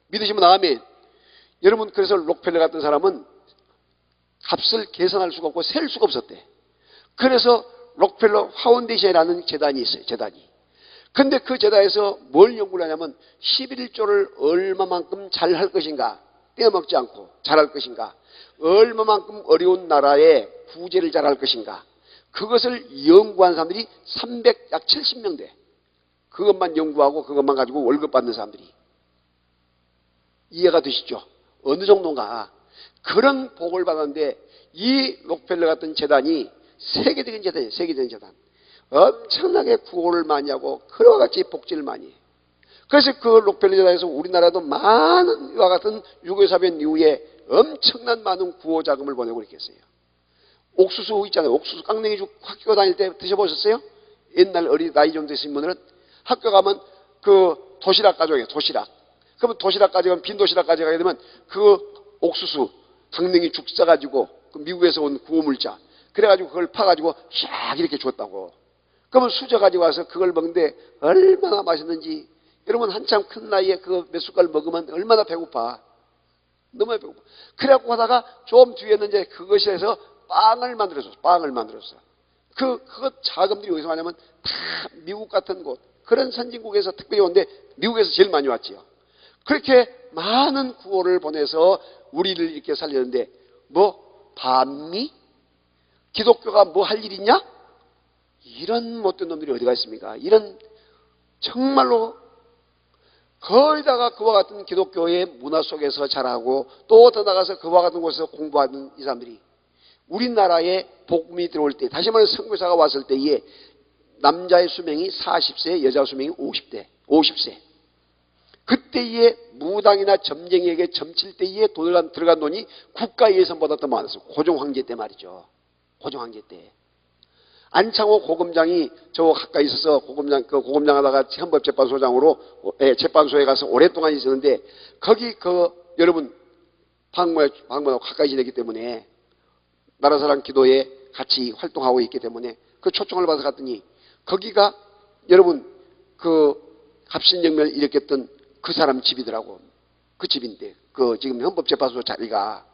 믿으시면 아멘. 여러분 그래서 록펠러 같은 사람은 값을 계산할 수가 없고 셀 수가 없었대. 그래서 록펠러 파운데이션이라는 재단이 있어요. 재단이. 근데 그 재단에서 뭘 연구를 하냐면 11조를 얼마만큼 잘할 것인가, 떼어먹지 않고 잘할 것인가, 얼마만큼 어려운 나라에 구제를 잘할 것인가, 그것을 연구한 사람들이 약 70명 돼. 그것만 연구하고 그것만 가지고 월급 받는 사람들이. 이해가 되시죠? 어느 정도인가. 그런 복을 받았는데 이 록펠러 같은 재단이 세계적인 재단이에요. 세계적인 재단. 엄청나게 구호를 많이 하고 그와 같이 복지를 많이 해요. 그래서 그 록펠러 재단에서 우리나라도 많은 이와 같은 유교사변 이후에 엄청난 많은 구호 자금을 보내고 있겠어요. 옥수수 있잖아요. 옥수수 깡냉이죽 학교 다닐 때 드셔보셨어요? 옛날 어린 나이 좀 되신 분들은 학교 가면 그 도시락 가져가요. 도시락. 그러면 도시락 가져가면 빈 도시락 가져가게 되면 그 옥수수 강냉이죽 싸가지고 그 미국에서 온 구호물자 그래가지고 그걸 파가지고 샥 이렇게 줬다고. 그러면 수저 가지고 와서 그걸 먹는데 얼마나 맛있는지. 여러분 한참 큰 나이에 그 몇 숟갈 먹으면 얼마나 배고파. 너무 배고파. 그래갖고 하다가 좀 뒤에는 이제 그것이 해서 빵을 만들었어. 그것 자금들이 어디서 왔냐면 다 미국 같은 곳, 그런 선진국에서 특별히 오는데 미국에서 제일 많이 왔지요. 그렇게 많은 구호를 보내서 우리를 이렇게 살렸는데 뭐 반미? 기독교가 뭐 할 일 있냐? 이런 못된 놈들이 어디가 있습니까? 이런 정말로 거의다가 그와 같은 기독교의 문화 속에서 자라고 또 더 나가서 그와 같은 곳에서 공부하는 이 사람들이 우리나라에 복음이 들어올 때, 다시 말해서 선교사가 왔을 때에 남자의 수명이 40세, 여자 수명이 50세. 그때에 무당이나 점쟁이에게 점칠 때에 들어간 돈이 국가 예산보다 더 많았어요. 고종 황제 때 말이죠. 고종 황제 때. 안창호 고검장이 저 가까이 있어서 고검장 하다가 헌법재판소장으로 재판소에 가서 오랫동안 있었는데 거기 여러분 방문하고 가까이 지냈기 때문에 나라사랑 기도에 같이 활동하고 있기 때문에 그 초청을 받아서 갔더니 거기가 여러분 갑신정면을 일으켰던 그 사람 집이더라고. 그 집인데 지금 헌법재판소 자리가.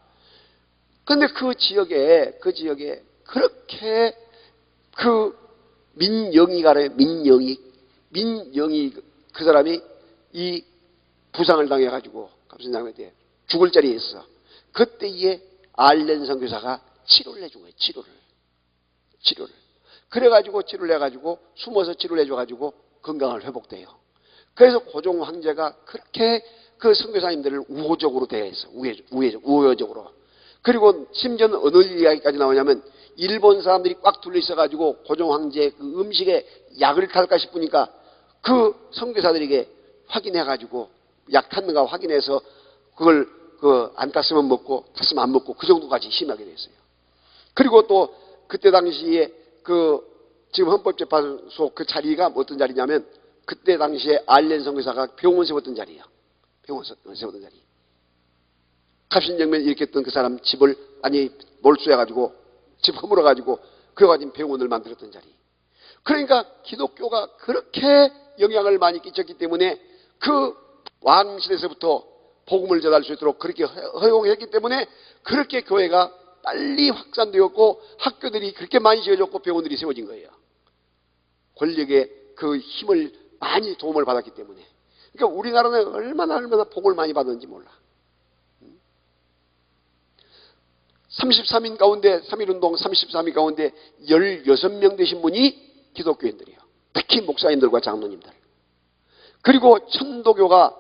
근데 그 지역에 그렇게 민영이가래. 민영이 그 사람이 이 부상을 당해가지고 갑신장한테 죽을 자리에 있어. 그때에 알렌 선교사가 치료를 해준 거예요. 치료를. 그래가지고 치료를 해가지고 숨어서 치료를 해줘가지고 건강을 회복돼요. 그래서 고종 황제가 그렇게 그 선교사님들을 우호적으로 대했어. 우호적으로. 그리고 심지어는 어느 이야기까지 나오냐면 일본 사람들이 꽉 둘러 있어가지고 고종 황제 그 음식에 약을 탈까 싶으니까 그 선교사들에게 확인해가지고 약 탔는가 확인해서 그걸 안 탔으면 먹고 탔으면 안 먹고 그 정도까지 심하게 됐어요. 그리고 또 그때 당시에 지금 헌법재판소 그 자리가 어떤 자리냐면 그때 당시에 알렌 선교사가 병원 세웠던 자리예요. 병원 세웠던 자리. 갑신정면 일으켰던 그 사람 집을 몰수해가지고 집 허물어가지고 그래가지고 병원을 만들었던 자리. 그러니까 기독교가 그렇게 영향을 많이 끼쳤기 때문에 그 왕실에서부터 복음을 전할 수 있도록 그렇게 허용했기 때문에 그렇게 교회가 빨리 확산되었고 학교들이 그렇게 많이 지어졌고 병원들이 세워진 거예요. 권력의 그 힘을 많이 도움을 받았기 때문에. 그러니까 우리나라는 얼마나 복을 많이 받았는지 몰라. 33인 가운데 3.1운동 33인 가운데 16명 되신 분이 기독교인들이에요. 특히 목사님들과 장로님들. 그리고 천도교가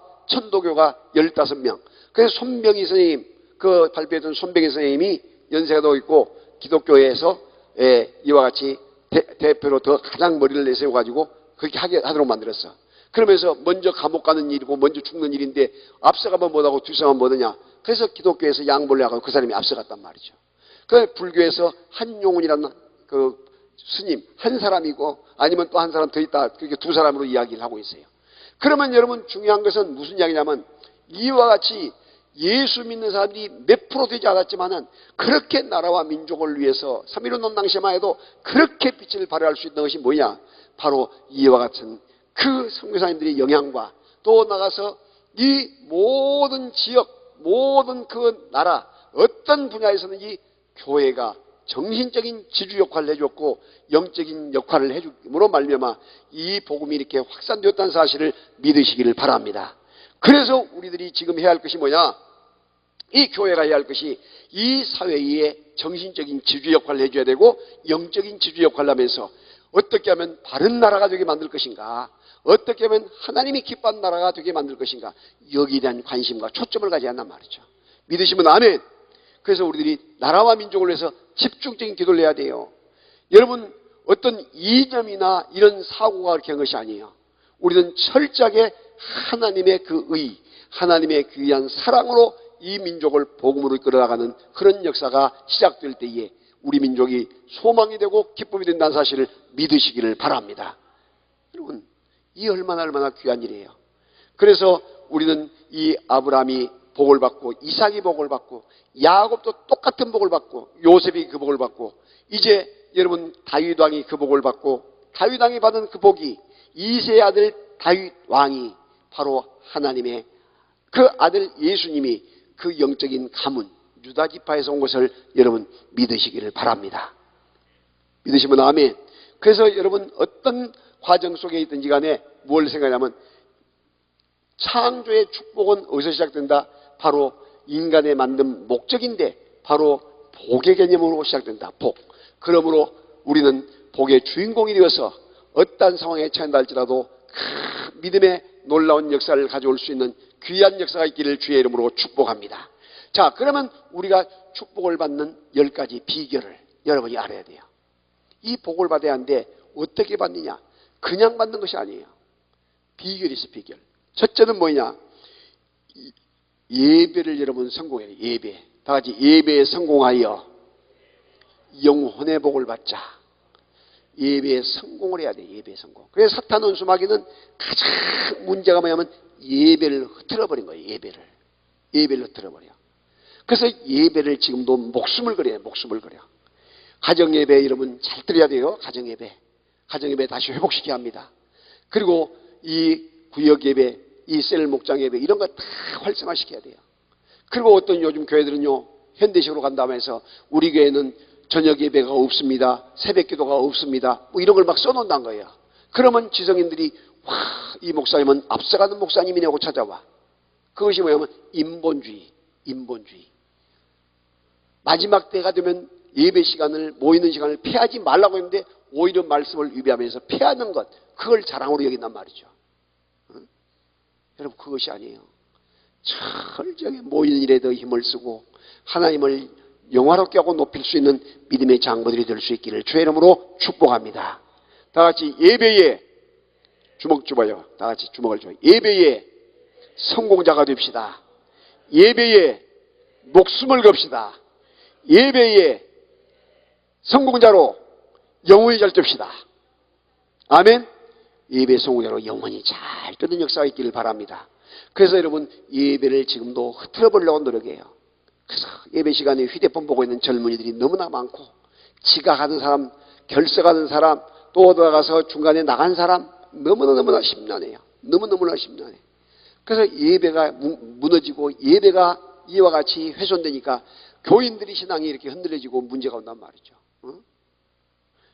15명. 그래서 손병희 선생님, 발표했던 손병희 선생님이 연세가 더 있고 기독교에서 이와 같이 대표로 더 가장 머리를 내세워가지고 그렇게 하도록 만들었어. 그러면서 먼저 감옥 가는 일이고 먼저 죽는 일인데 앞서가면 뭐하고 뒤서가면 뭐하냐. 그래서 기독교에서 양보를 하고 그 사람이 앞서갔단 말이죠. 그 불교에서 한용운이라는 그 스님 한 사람이고 아니면 또 한 사람 더 있다. 그렇게 두 사람으로 이야기를 하고 있어요. 그러면 여러분 중요한 것은 무슨 이야기냐면 이와 같이 예수 믿는 사람들이 몇 프로 되지 않았지만은 그렇게 나라와 민족을 위해서 3.1운동 당시만 해도 그렇게 빛을 발휘할 수 있는 것이 뭐냐? 바로 이와 같은 그 선교사님들의 영향과 또 나가서 이 모든 지역, 모든 그 나라 어떤 분야에서든지 교회가 정신적인 지주 역할을 해줬고 영적인 역할을 해줌으로 말미암아 이 복음이 이렇게 확산되었다는 사실을 믿으시기를 바랍니다. 그래서 우리들이 지금 해야 할 것이 뭐냐? 이 교회가 해야 할 것이 이 사회에 정신적인 지주 역할을 해줘야 되고 영적인 지주 역할을 하면서 어떻게 하면 바른 나라가 되게 만들 것인가, 어떻게 하면 하나님이 기뻐하는 나라가 되게 만들 것인가, 여기에 대한 관심과 초점을 가져야 한단 말이죠. 믿으시면 아멘. 그래서 우리들이 나라와 민족을 위해서 집중적인 기도를 해야 돼요. 여러분 어떤 이념이나 이런 사고가 그렇게 한 것이 아니에요. 우리는 철저하게 하나님의 그 의, 하나님의 귀한 사랑으로 이 민족을 복음으로 이끌어나가는 그런 역사가 시작될 때에 우리 민족이 소망이 되고 기쁨이 된다는 사실을 믿으시기를 바랍니다. 여러분 이 얼마나 귀한 일이에요. 그래서 우리는 이 아브라함이 복을 받고 이삭이 복을 받고 야곱도 똑같은 복을 받고 요셉이 그 복을 받고 이제 여러분 다윗 왕이 그 복을 받고 다윗 왕이 받은 그 복이 이세의 아들 다윗 왕이 바로 하나님의 그 아들 예수님이 그 영적인 가문 유다 지파에서 온 것을 여러분 믿으시기를 바랍니다. 믿으시면 아멘. 그래서 여러분 어떤 과정 속에 있든지 간에 뭘 생각하냐면 창조의 축복은 어디서 시작된다? 바로 인간의 만든 목적인데 바로 복의 개념으로 시작된다. 복. 그러므로 우리는 복의 주인공이 되어서 어떠한 상황에 처한다 할지라도 그 믿음의 놀라운 역사를 가져올 수 있는 귀한 역사가 있기를 주의 이름으로 축복합니다. 자, 그러면 우리가 축복을 받는 10가지 비결을 여러분이 알아야 돼요. 이 복을 받아야 하는데 어떻게 받느냐? 그냥 받는 것이 아니에요. 비결이 있어, 비결. 첫째는 뭐냐? 예배를 여러분 성공해야 돼요. 예배. 다 같이 예배에 성공하여 영혼의 복을 받자. 예배에 성공을 해야 돼. 예배에 성공. 그래서 사탄 원수마귀는 가장 문제가 뭐냐면 예배를 흐트러버린 거예요. 예배를 흐트러버려. 그래서 예배를 지금도 목숨을 걸어요. 목숨을 걸어. 가정예배 여러분 잘 들어야 돼요. 가정예배 다시 회복시켜야 합니다. 그리고 이 구역예배, 이 셀 목장예배 이런 거 다 활성화시켜야 돼요. 그리고 어떤 요즘 교회들은요, 현대식으로 간다고 해서 우리 교회는 저녁 예배가 없습니다. 새벽 기도가 없습니다. 뭐 이런 걸 막 써놓는다는 거예요. 그러면 지성인들이 와, 이 목사님은 앞서가는 목사님이냐고 찾아와. 그것이 뭐냐면 인본주의. 마지막 때가 되면 예배 시간을, 모이는 시간을 피하지 말라고 했는데 오히려 말씀을 위배하면서 피하는 것, 그걸 자랑으로 여긴단 말이죠. 응? 여러분 그것이 아니에요. 철저하게 모이는 일에 더 힘을 쓰고 하나님을 영화롭게 하고 높일 수 있는 믿음의 장부들이 될 수 있기를 주의 이름으로 축복합니다. 다 같이 예배에 주먹 줘봐요. 다 같이 주먹을 줘요. 예배에 성공자가 됩시다. 예배에 목숨을 겁시다. 예배에 성공자로 영원히 잘 됩시다. 아멘. 예배 성공자로 영원히 잘 되는 역사가 있기를 바랍니다. 그래서 여러분 예배를 지금도 흐트러보려고 노력해요. 그래서 예배 시간에 휴대폰 보고 있는 젊은이들이 너무나 많고, 지각하는 사람, 결석하는 사람, 또 들어가서 중간에 나간 사람 너무나 심란해요. 너무나 심란해. 그래서 예배가 무너지고 예배가 이와 같이 훼손되니까 교인들이 신앙이 이렇게 흔들려지고 문제가 온단 말이죠.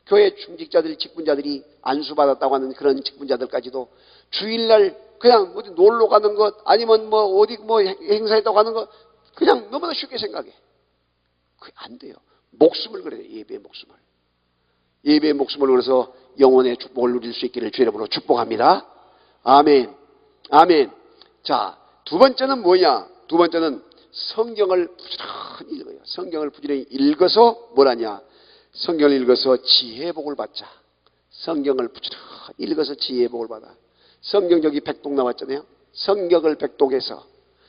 교회 중직자들, 직분자들이 안수받았다고 하는 그런 직분자들까지도 주일날 그냥 어디 놀러 가는 것, 아니면 뭐 어디 뭐 행사했다고 하는 것 그냥 너무나 쉽게 생각해. 그게 안 돼요. 목숨을 걸어야 돼요. 예배의 목숨을. 예배의 목숨을 걸어서 영혼의 축복을 누릴 수 있기를 주의 이름으로 축복합니다. 아멘. 아멘. 자, 두 번째는 뭐냐? 두 번째는 성경을 부지런히 읽어요. 성경을 부지런히 읽어서 뭐라냐? 성경을 읽어서 지혜의 복을 받자. 성경을 부지런히 읽어서 지혜의 복을 받아. 성경 저기 백독 나왔잖아요. 성경을 백독해서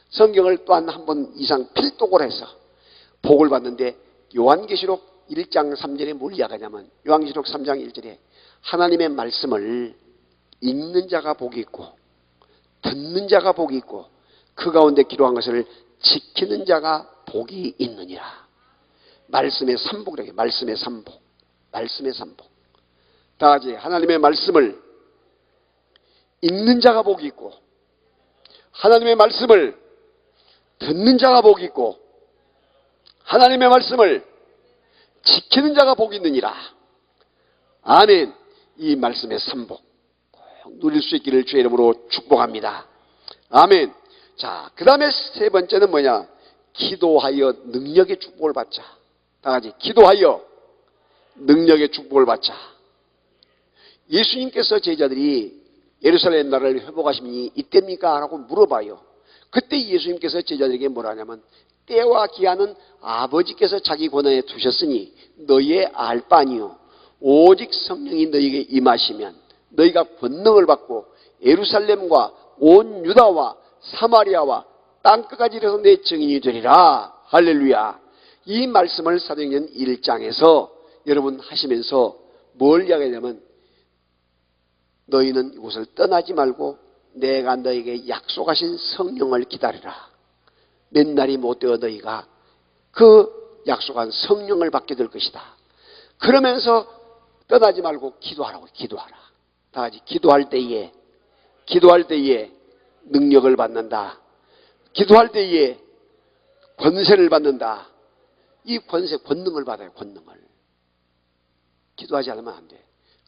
성경을 또한 한 번 이상 필독을 해서 복을 받는데, 요한계시록 1장 3절에 뭘 이야기하냐면, 요한계시록 3장 1절에 하나님의 말씀을 읽는 자가 복이 있고 듣는 자가 복이 있고 그 가운데 기록한 것을 지키는 자가 복이 있느니라. 말씀의 삼복이라고 해요. 말씀의 삼복. 말씀의 삼복. 다 같이 하나님의 말씀을 읽는 자가 복이 있고 하나님의 말씀을 듣는 자가 복이 있고 하나님의 말씀을 지키는 자가 복이 있느니라. 아멘. 이 말씀의 삼복 꼭 누릴 수 있기를 주의 이름으로 축복합니다. 아멘. 자, 그 다음에 세 번째는 뭐냐? 기도하여 능력의 축복을 받자. 다 같이 기도하여 능력의 축복을 받자. 예수님께서 제자들이 예루살렘 나라를 회복하심이 이때입니까? 라고 물어봐요. 그때 예수님께서 제자들에게 뭐라 하냐면, 때와 기한은 아버지께서 자기 권한에 두셨으니 너희의 알 바 아니요 오직 성령이 너희에게 임하시면 너희가 권능을 받고 예루살렘과 온 유다와 사마리아와 땅끝까지 이르러서 내 증인이 되리라. 할렐루야. 이 말씀을 사도행전 1장에서 여러분 하시면서 뭘 이야기하냐면, 너희는 이곳을 떠나지 말고 내가 너희에게 약속하신 성령을 기다리라. 몇 날이 못 되어 너희가 그 약속한 성령을 받게 될 것이다. 그러면서 떠나지 말고 기도하라고. 기도하라. 다 같이 기도할 때에 능력을 받는다. 기도할 때에 권세를 받는다. 이 권능을 받아요. 권능을. 기도하지 않으면 안 돼.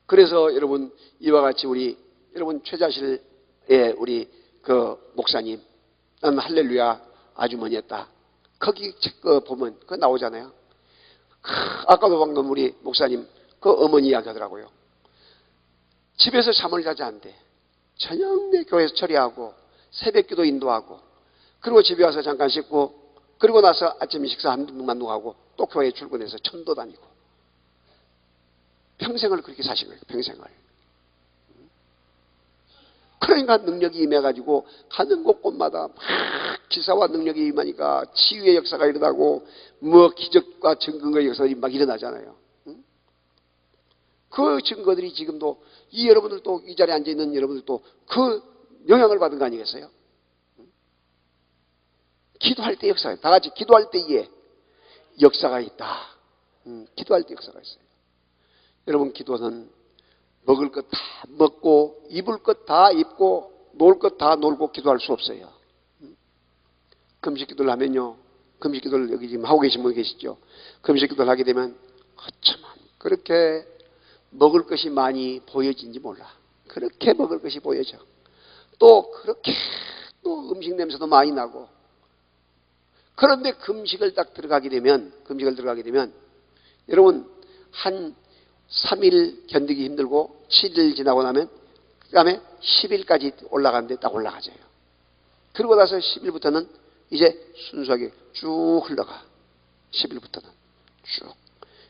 그래서 여러분 이와 같이 여러분 최자실의 우리 그 목사님, 나는 할렐루야 아주머니였다. 거기 책 보면 그거 나오잖아요. 아까도 방금 우리 목사님 그 어머니 이야기 하더라고요. 집에서 잠을 자지 않대. 저녁 내 교회에서 처리하고 새벽 기도 인도하고 그리고 집에 와서 잠깐 씻고 그리고 나서 아침 식사 한 분만 누가고 또 교회에 출근해서 천도 다니고 평생을 그렇게 사신 거예요. 평생을. 그러니까 능력이 임해가지고 가는 곳곳마다 막 기사와 능력이 임하니까 치유의 역사가 일어나고 뭐 기적과 증거의 역사들이 막 일어나잖아요. 그 증거들이 지금도 이 여러분들도 이 자리에 앉아있는 여러분들도 그 영향을 받은 거 아니겠어요? 기도할 때 역사가 다 같이 기도할 때에 역사가 있다. 기도할 때 역사가 있어요. 여러분 기도는 먹을 것 다 먹고 입을 것 다 입고 놀 것 다 놀고 기도할 수 없어요. 금식 기도를 하면요. 금식 기도를 여기 지금 하고 계신 분 계시죠? 금식 기도를 하게 되면 어쩌면 그렇게 먹을 것이 많이 보여진지 몰라. 그렇게 먹을 것이 보여져. 또 그렇게 또 음식 냄새도 많이 나고 그런데 금식을 딱 들어가게 되면 여러분 한 3일 견디기 힘들고 7일 지나고 나면 그 다음에 10일까지 올라가는데 딱 올라가져요. 그러고 나서 10일부터는 이제 순수하게 쭉 흘러가. 10일부터는 쭉.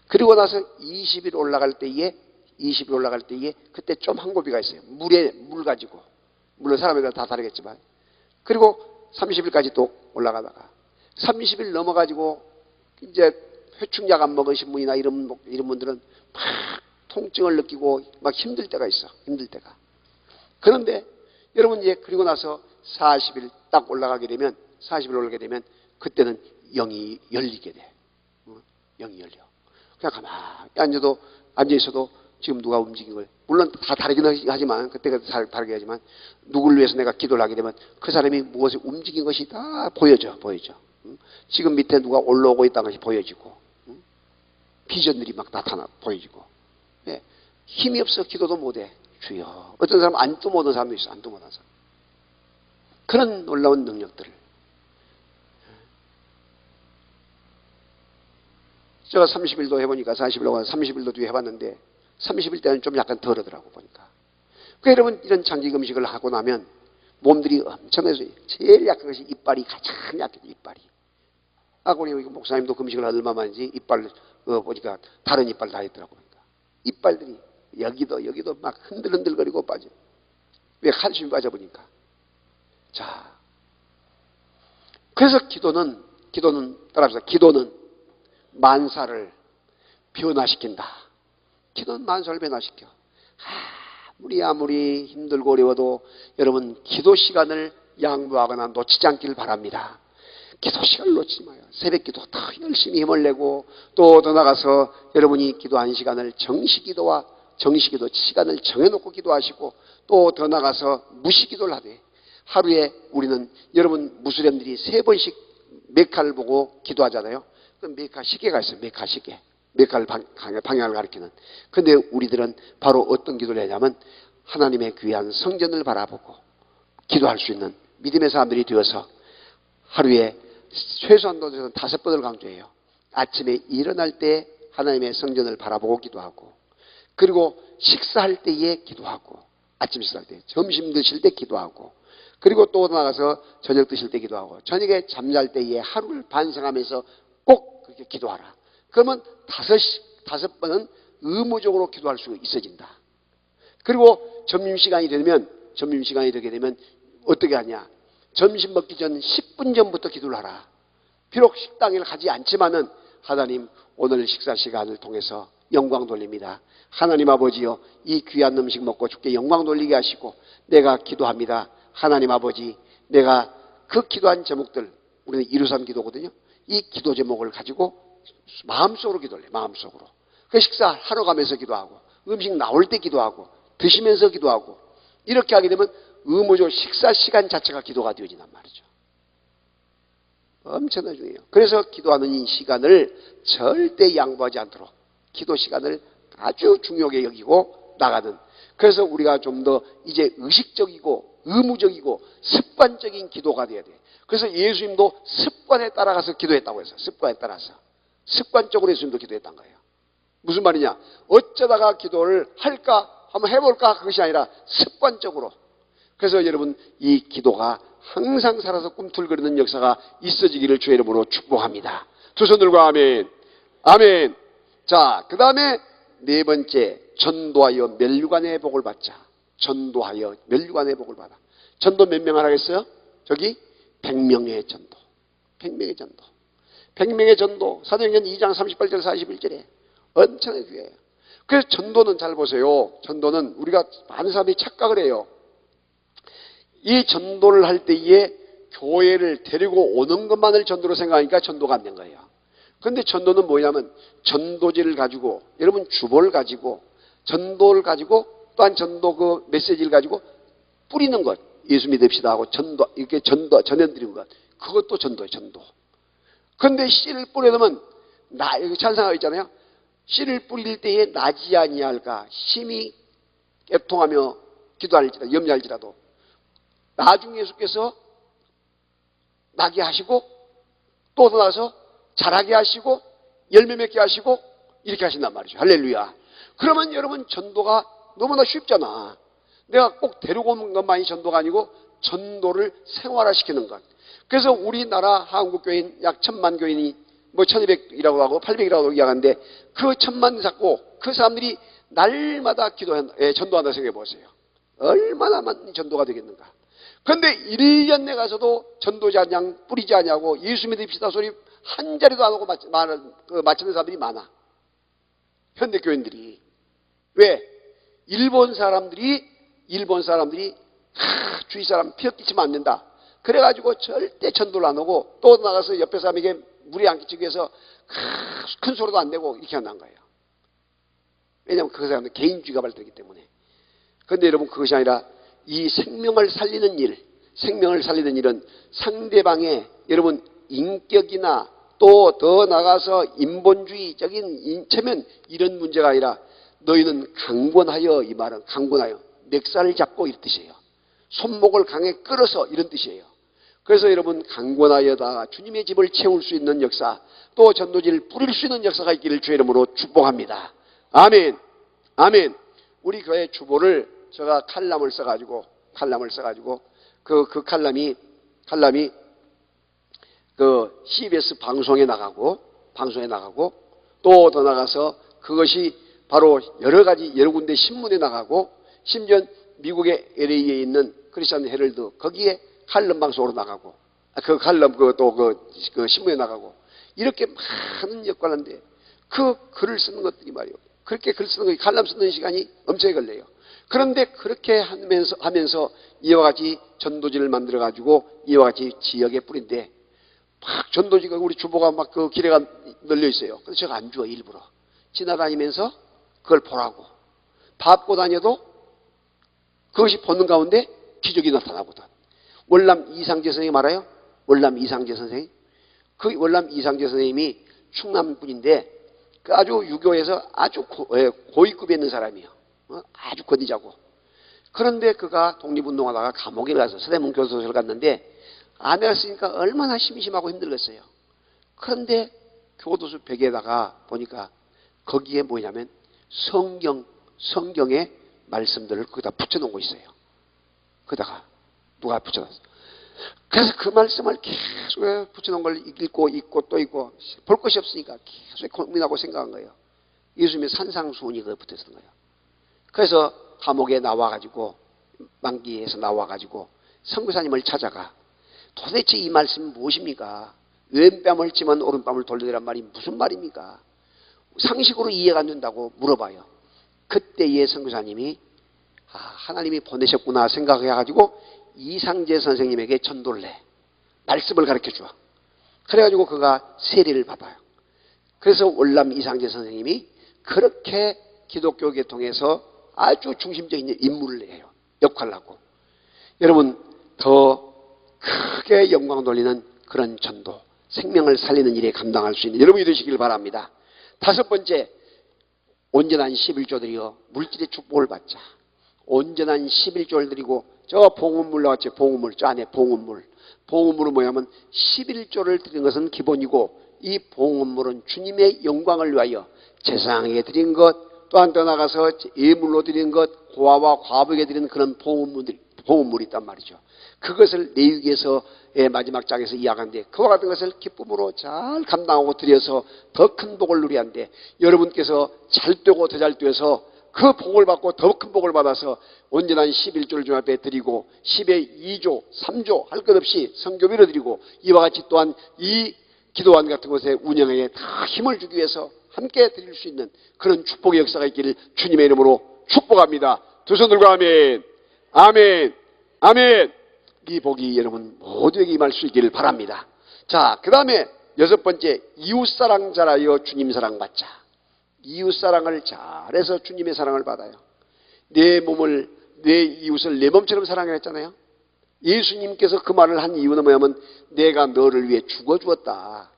그리고 나서 20일 올라갈 때에 그때 좀 한 고비가 있어요. 물 가지고. 물론 사람에 따라 다 다르겠지만. 그리고 30일까지 또 올라가다가 30일 넘어가지고 이제 회충약 안 먹으신 분이나 이런 분들은 막 통증을 느끼고 막 힘들 때가 있어. 힘들 때가. 그런데 여러분 이제 그리고 나서 40일 딱 올라가게 되면 그때는 영이 열리게 돼. 영이 열려. 그냥 가만히 앉아있어도 지금 누가 움직인 걸 물론 다 다르긴 하지만 그때가 다르게 하지만 누구를 위해서 내가 기도를 하게 되면 그 사람이 무엇을 움직인 것이 다 보여져. 지금 밑에 누가 올라오고 있다는 것이 보여지고 비전들이 막 보여지고 예. 힘이 없어 기도도 못해. 주여. 어떤 사람은 안도 못하는 사람도 있어. 안도 못하는 사람. 그런 놀라운 능력들을 제가 30일도 해보니까 40일도 30일도 뒤에 해봤는데 30일 때는 좀 약간 덜 하더라고 보니까. 그 여러분 이런 장기 금식을 하고 나면 몸들이 엄청나게 제일 약한 것이 이빨이 가장 약해요. 이빨이. 아까 우리 목사님도 금식을 얼마 만인지 이빨 보니까 다른 이빨 다 있더라고 보니까. 이빨들이 여기도 막 흔들흔들거리고 빠져. 왜 칼슘이 빠져보니까. 자, 그래서 기도는 따라합시다. 기도는 만사를 변화시킨다. 기도는 만사를 변화시켜. 아무리 힘들고 어려워도 여러분 기도 시간을 양보하거나 놓치지 않기를 바랍니다. 기도 시간을 놓치지 마요. 새벽 기도 더 열심히 힘을 내고 또 더 나가서 여러분이 기도한 시간을 정시기도 시간을 정해놓고 기도하시고 또 더 나가서 무시기도를 하되 하루에 우리는 여러분 무슬림들이 3번씩 메카를 보고 기도하잖아요. 그 메카 시계가 있어요. 메카 시계. 메카를 방향을 가리키는. 근데 우리들은 바로 어떤 기도를 하냐면 하나님의 귀한 성전을 바라보고 기도할 수 있는 믿음의 사람들이 되어서 하루에 최소한도 5번을 강조해요. 아침에 일어날 때 하나님의 성전을 바라보고 기도하고 그리고 식사할 때에 기도하고 아침 식사할 때 점심 드실 때 기도하고 그리고 또 나가서 저녁 드실 때 기도하고 저녁에 잠잘 때에 하루를 반성하면서 꼭 그렇게 기도하라. 그러면 5번은 의무적으로 기도할 수 있어진다. 그리고 점심시간이 되게 되면 어떻게 하냐. 점심 먹기 전 10분 전부터 기도를 하라. 비록 식당에 가지 않지만은 하나님 오늘 식사 시간을 통해서 영광 돌립니다. 하나님 아버지요 이 귀한 음식 먹고 주께 영광 돌리게 하시고 내가 기도합니다. 하나님 아버지 내가 그 기도한 제목들 우리는 이루삼 기도거든요. 이 기도 제목을 가지고 마음속으로 기도해. 마음속으로. 그 식사하러 가면서 기도하고 음식 나올 때 기도하고 드시면서 기도하고 이렇게 하게 되면 의무적으로 식사 시간 자체가 기도가 되어진단 말이죠. 엄청나게 중요해요. 그래서 기도하는 이 시간을 절대 양보하지 않도록 기도 시간을 아주 중요하게 여기고 나가는. 그래서 우리가 좀 더 이제 의식적이고 의무적이고 습관적인 기도가 돼야 돼. 그래서 예수님도 습관에 따라가서 기도했다고 했어요. 습관에 따라서. 습관적으로 예수님도 기도했단 거예요. 무슨 말이냐? 어쩌다가 기도를 할까? 한번 해볼까? 그것이 아니라 습관적으로. 그래서 여러분, 이 기도가 항상 살아서 꿈틀거리는 역사가 있어지기를 주의 이름으로 축복합니다. 두 손 들고 아멘. 아멘. 자, 그 다음에 네 번째, 전도하여 멸류관의 복을 받자. 전도하여 멸류관의 복을 받아. 전도 몇 명 하라겠어요? 저기 100명의 전도. 100명의 전도. 100명의 전도. 사도행전 2장 38절 41절에 엄청나게 귀해요. 그래서 전도는 잘 보세요. 전도는 우리가 많은 사람이 착각을 해요. 이 전도를 할 때에 교회를 데리고 오는 것만을 전도로 생각하니까 전도가 안 된 거예요. 그런데 전도는 뭐냐면 전도지를 가지고, 여러분 주보를 가지고, 전도를 가지고, 또한 전도 그 메시지를 가지고 뿌리는 것. 예수 믿읍시다 하고 전도, 이렇게 전해드리는 것. 그것도 전도예요, 전도. 그런데 씨를 뿌려놓으면, 여기 찬상하고 있잖아요. 씨를 뿌릴 때에 나지 아니할까. 심히 애통하며 기도할지라도, 염려할지라도. 나중에 예수께서 나게 하시고, 또 더 나아서 자라게 하시고, 열매 맺게 하시고, 이렇게 하신단 말이죠. 할렐루야. 그러면 여러분 전도가 너무나 쉽잖아. 내가 꼭 데리고 오는 것만이 전도가 아니고 전도를 생활화시키는 것. 그래서 우리나라 한국교인 약 1000만 교인이 뭐 1200이라고 하고 800이라고 이야기하는데 그 1000만 잡고 그 사람들이 날마다 전도한다 생각해 보세요. 얼마나 많은 전도가 되겠는가. 그런데 1년 내 가서도 전도지 않냐, 뿌리지 않냐고 예수 믿읍시다 소리 한 자리도 안 하고 마치는 사람들이 많아. 현대교인들이. 왜? 일본 사람들이 주위 사람 피어 끼치면 안 된다. 그래가지고 절대 전도를 안 하고 또 나가서 옆에 사람에게 무리 안 끼치기 위해서 큰 소리도 안 내고 이렇게 한다는 거예요. 왜냐하면 그 사람은 개인주의가 발달하기 때문에. 그런데 여러분 그것이 아니라 이 생명을 살리는 일은 상대방의 여러분 인격이나 또 더 나가서 인본주의적인 체면 이런 문제가 아니라 너희는 강권하여, 이 말은 강권하여 멱살을 잡고 이런 뜻이에요. 손목을 강에 끌어서 이런 뜻이에요. 그래서 여러분 강권하여다가 주님의 집을 채울 수 있는 역사, 또 전도지를 뿌릴 수 있는 역사가 있기를 주의 이름으로 축복합니다. 아멘. 아멘. 우리 교회 주보를 제가 칼럼을 써가지고 그 칼럼이 그 CBS 방송에 나가고 또 더 나가서 그것이 바로 여러 군데 신문에 나가고 심지어 미국의 LA에 있는 크리스천 헤럴드 거기에 칼럼 방송으로 나가고 그 칼럼 그 신문에 나가고 이렇게 많은 역할을 하는데 그 글을 쓰는 것들이 말이에요. 그렇게 글 쓰는 거 칼럼 쓰는 시간이 엄청 걸려요. 그런데 그렇게 하면서 이와 같이 전도지를 만들어 가지고 이와 같이 지역에 뿌린데 막 전도지가 우리 주보가 막 그 길에가 널려 있어요. 그래서 제가 안 주워 일부러 지나다니면서 그걸 보라고. 밟고 다녀도 그것이 보는 가운데 기적이 나타나거든. 월남 이상재 선생님 알아요? 월남 이상재 선생님. 그 월남 이상재 선생님이 충남 분인데 그 아주 유교에서 아주 고위급에 있는 사람이에요. 아주 거디자고. 그런데 그가 독립운동하다가 감옥에 가서 서대문 교도소를 갔는데 아내가 쓰니까 얼마나 심심하고 힘들겠어요. 그런데 교도소 벽에다가 보니까 거기에 뭐냐면 성경의 말씀들을 거기다 붙여놓은 거 있어요. 거기다가 누가 붙여놨어. 그래서 그 말씀을 계속 붙여놓은 걸 읽고 또 읽고 볼 것이 없으니까 계속 고민하고 생각한 거예요. 예수님의 산상수훈이 거기에 붙어있는 거예요. 그래서 감옥에 나와가지고 만기에서 나와가지고 선교사님을 찾아가. 도대체 이 말씀은 무엇입니까? 왼뺨을 치면 오른뺨을 돌리라는 말이 무슨 말입니까? 상식으로 이해가 안 된다고 물어봐요. 그때의 선교사님이 하나님이 보내셨구나 생각해가지고 이상재 선생님에게 전도를 해. 말씀을 가르쳐줘. 그래가지고 그가 세례를 받아요. 그래서 월남 이상재 선생님이 그렇게 기독교 계통에서 아주 중심적인 인물을 해요. 역할을 하고. 여러분 더 크게 영광 돌리는 그런 전도, 생명을 살리는 일에 감당할 수 있는 여러분이 되시길 바랍니다. 다섯 번째, 온전한 11조들이여 물질의 축복을 받자. 온전한 11조를 드리고 저 봉헌물 나왔죠. 봉헌물 저 안에 봉헌물은 뭐냐면 11조를 드리는 것은 기본이고 이 봉헌물은 주님의 영광을 위하여 제사장에게 드린 것, 또한 더 나가서 예물로 드린 것, 고아와 과부에게 드린 그런 봉헌물이 있단 말이죠. 그것을 레위기에서의 마지막 장에서 이야기하는데, 그와 같은 것을 기쁨으로 잘 감당하고 드려서 더 큰 복을 누리한데, 여러분께서 잘 되고 더 잘 되어서 그 복을 받고 더 큰 복을 받아서 온전한 11조를 주님 앞에 드리고 10의 2조, 3조 할 것 없이 성교비로 드리고, 이와 같이 또한 이 기도원 같은 곳에 운영에 다 힘을 주기 위해서 함께 드릴 수 있는 그런 축복의 역사가 있기를 주님의 이름으로 축복합니다. 두 손 들고 아멘, 아멘, 아멘. 이 복이 여러분 모두에게 임할 수 있기를 바랍니다. 자, 그 다음에 6번째, 이웃사랑 잘하여 주님 사랑 받자. 이웃사랑을 잘해서 주님의 사랑을 받아요. 내 이웃을 내 몸처럼 사랑해 했잖아요. 예수님께서 그 말을 한 이유는 뭐냐면, 내가 너를 위해 죽어주었다.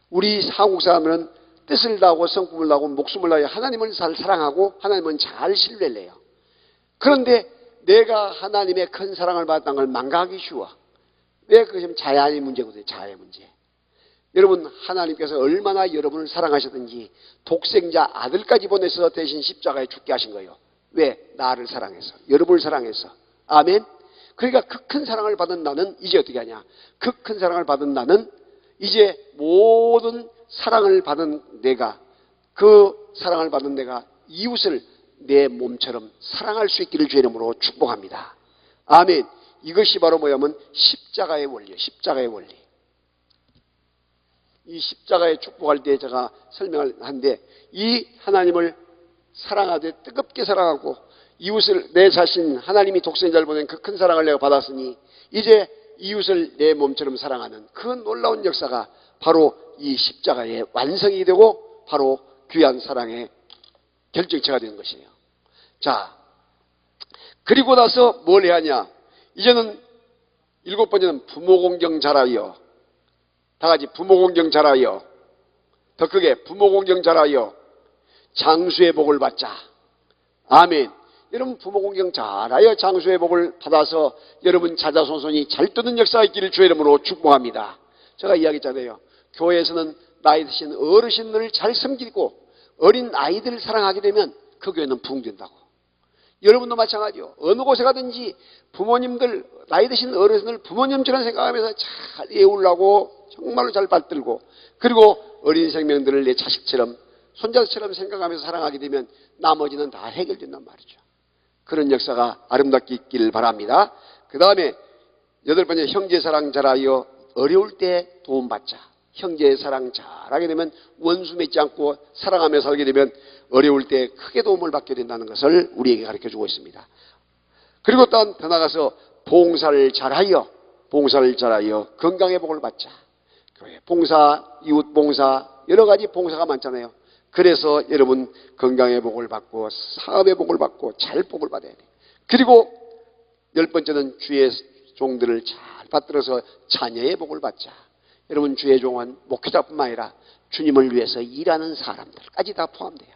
우리 한국 사람은 뜻을 다하고 성품을 다하고 목숨을 다하여 하나님을 잘 사랑하고 하나님은 잘 신뢰를 해요. 그런데 내가 하나님의 큰 사랑을 받았다는 걸 망각하기 쉬워. 왜? 그것이 자아의 문제거든요. 자아의 문제. 여러분, 하나님께서 얼마나 여러분을 사랑하셨든지 독생자 아들까지 보내서 대신 십자가에 죽게 하신 거예요. 왜? 나를 사랑해서, 여러분을 사랑해서. 아멘. 그러니까 그 큰 사랑을 받은 나는 이제 어떻게 하냐? 그 큰 사랑을 받은 나는 이제 모든 사랑을 받은 내가, 그 사랑을 받은 내가 이웃을 내 몸처럼 사랑할 수 있기를 주의 이름으로 축복합니다. 아멘. 이것이 바로 뭐냐면 십자가의 원리예요. 십자가의 원리. 이 십자가의 축복할 때 제가 설명을 하는데, 이 하나님을 사랑하되 뜨겁게 사랑하고 이웃을 내 자신, 하나님이 독생자를 보낸 그 큰 사랑을 내가 받았으니 이제 이웃을 내 몸처럼 사랑하는 그 놀라운 역사가 바로 이 십자가의 완성이 되고 바로 귀한 사랑의 결정체가 되는 것이에요. 자, 그리고 나서 뭘 해야 하냐? 이제는 7번째는 부모 공경 잘하여. 다 같이 부모 공경 잘하여. 더 크게 부모 공경 잘하여 장수의 복을 받자. 아멘. 여러분, 부모 공경 잘하여 장수의 복을 받아서 여러분 자자손손이 잘 뜨는 역사가 있기를 주의 이름으로 축복합니다. 제가 이야기했잖아요. 교회에서는 나이 드신 어르신들을 잘 섬기고 어린 아이들을 사랑하게 되면 그 교회는 부흥된다고. 여러분도 마찬가지요. 어느 곳에 가든지 부모님들, 나이 드신 어르신을 부모님처럼 생각하면서 잘 예우려고 정말로 잘 받들고, 그리고 어린 생명들을 내 자식처럼, 손자처럼 생각하면서 사랑하게 되면 나머지는 다 해결된단 말이죠. 그런 역사가 아름답게 있기를 바랍니다. 그 다음에 8번째, 형제사랑 잘하여 어려울 때 도움받자. 형제의 사랑 잘하게 되면 원수 맺지 않고 사랑하며 살게 되면 어려울 때 크게 도움을 받게 된다는 것을 우리에게 가르쳐주고 있습니다. 그리고 또 더 나가서 봉사를 잘하여 건강의 복을 받자. 교회 봉사, 이웃 봉사, 여러 가지 봉사가 많잖아요. 그래서 여러분 건강의 복을 받고 사업의 복을 받고 잘 복을 받아야 돼요. 그리고 10번째는 주의 종들을 잘 받들어서 자녀의 복을 받자. 여러분, 주의 종은 목회자뿐만 아니라 주님을 위해서 일하는 사람들까지 다 포함돼요.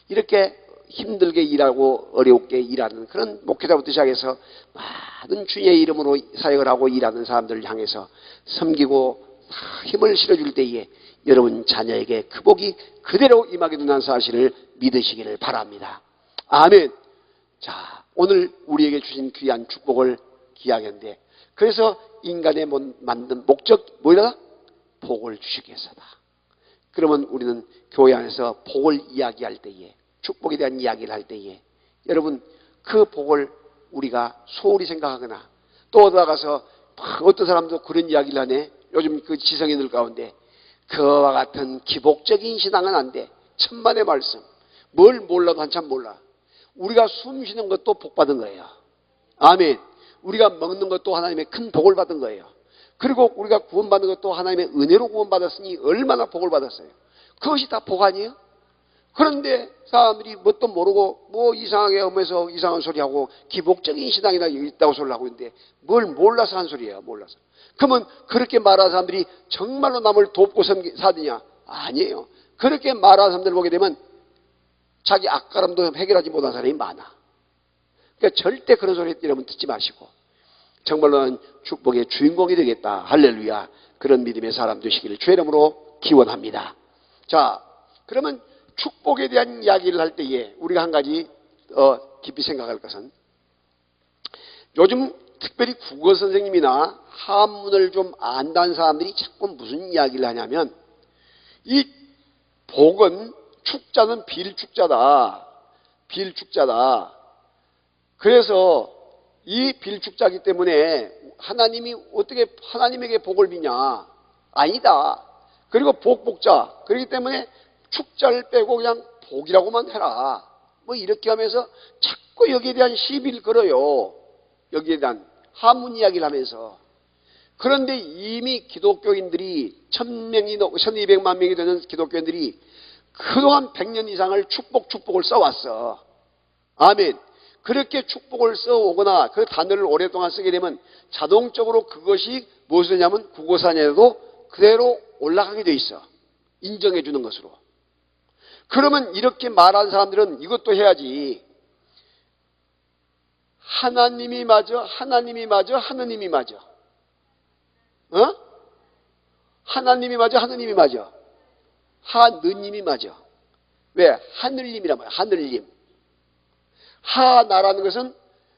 이렇게 힘들게 일하고 어렵게 일하는 그런 목회자부터 시작해서 많은 주의 이름으로 사역을 하고 일하는 사람들을 향해서 섬기고 힘을 실어줄 때에 여러분 자녀에게 그 복이 그대로 임하게 된다는 사실을 믿으시기를 바랍니다. 아멘. 자, 오늘 우리에게 주신 귀한 축복을 기약했는데, 그래서 인간의 만든 목적 뭐라? 복을 주시기 위해서다. 그러면 우리는 교회 안에서 복을 이야기할 때에, 축복에 대한 이야기를 할 때에 여러분 그 복을 우리가 소홀히 생각하거나, 또 나가서 어떤 사람도 그런 이야기를 하네. 요즘 그 지성인들 가운데 그와 같은 기복적인 신앙은 안 돼. 천만의 말씀. 뭘 몰라도 한참 몰라. 우리가 숨 쉬는 것도 복 받은 거예요. 아멘. 우리가 먹는 것도 하나님의 큰 복을 받은 거예요. 그리고 우리가 구원받는 것도 하나님의 은혜로 구원받았으니 얼마나 복을 받았어요. 그것이 다 복 아니에요? 그런데 사람들이 뭣도 모르고 뭐 이상하게 하면서 이상한 소리하고 기복적인 신앙이나 있다고 소리를 하고 있는데 뭘 몰라서 한 소리예요. 몰라서. 그러면 그렇게 말하는 사람들이 정말로 남을 돕고 사느냐? 아니에요. 그렇게 말하는 사람들을 보게 되면 자기 악가람도 해결하지 못한 사람이 많아. 그러니까 절대 그런 소리 여러분 듣지 마시고 정말로 축복의 주인공이 되겠다. 할렐루야. 그런 믿음의 사람 되시기를 주의 이름으로 기원합니다. 자, 그러면 축복에 대한 이야기를 할 때에 우리가 한 가지 깊이 생각할 것은, 요즘 특별히 국어 선생님이나 한문을 좀 안다는 사람들이 자꾸 무슨 이야기를 하냐면, 이 복은, 축자는 빌축자다. 빌축자다. 그래서 이 빌축자이기 때문에 하나님이 어떻게 하나님에게 복을 비냐? 아니다. 그리고 복복자. 그렇기 때문에 축자를 빼고 그냥 복이라고만 해라. 뭐 이렇게 하면서 자꾸 여기에 대한 시비를 걸어요. 여기에 대한 한문 이야기를 하면서. 그런데 이미 기독교인들이 1000명이 넘고 1200만 명이 되는 기독교인들이 그동안 100년 이상을 축복을 써왔어. 아멘. 그렇게 축복을 써오거나 그 단어를 오랫동안 쓰게 되면 자동적으로 그것이 무엇을 하냐면 국어사전에도 그대로 올라가게 돼 있어. 인정해 주는 것으로. 그러면 이렇게 말하는 사람들은 이것도 해야지. 하나님이 맞아, 하나님이 맞아, 하느님이 맞아. 하나님이 맞아, 하느님이 맞아. 하느님이 맞아. 왜? 하늘님이란 말이야. 하늘님. 하나라는 것은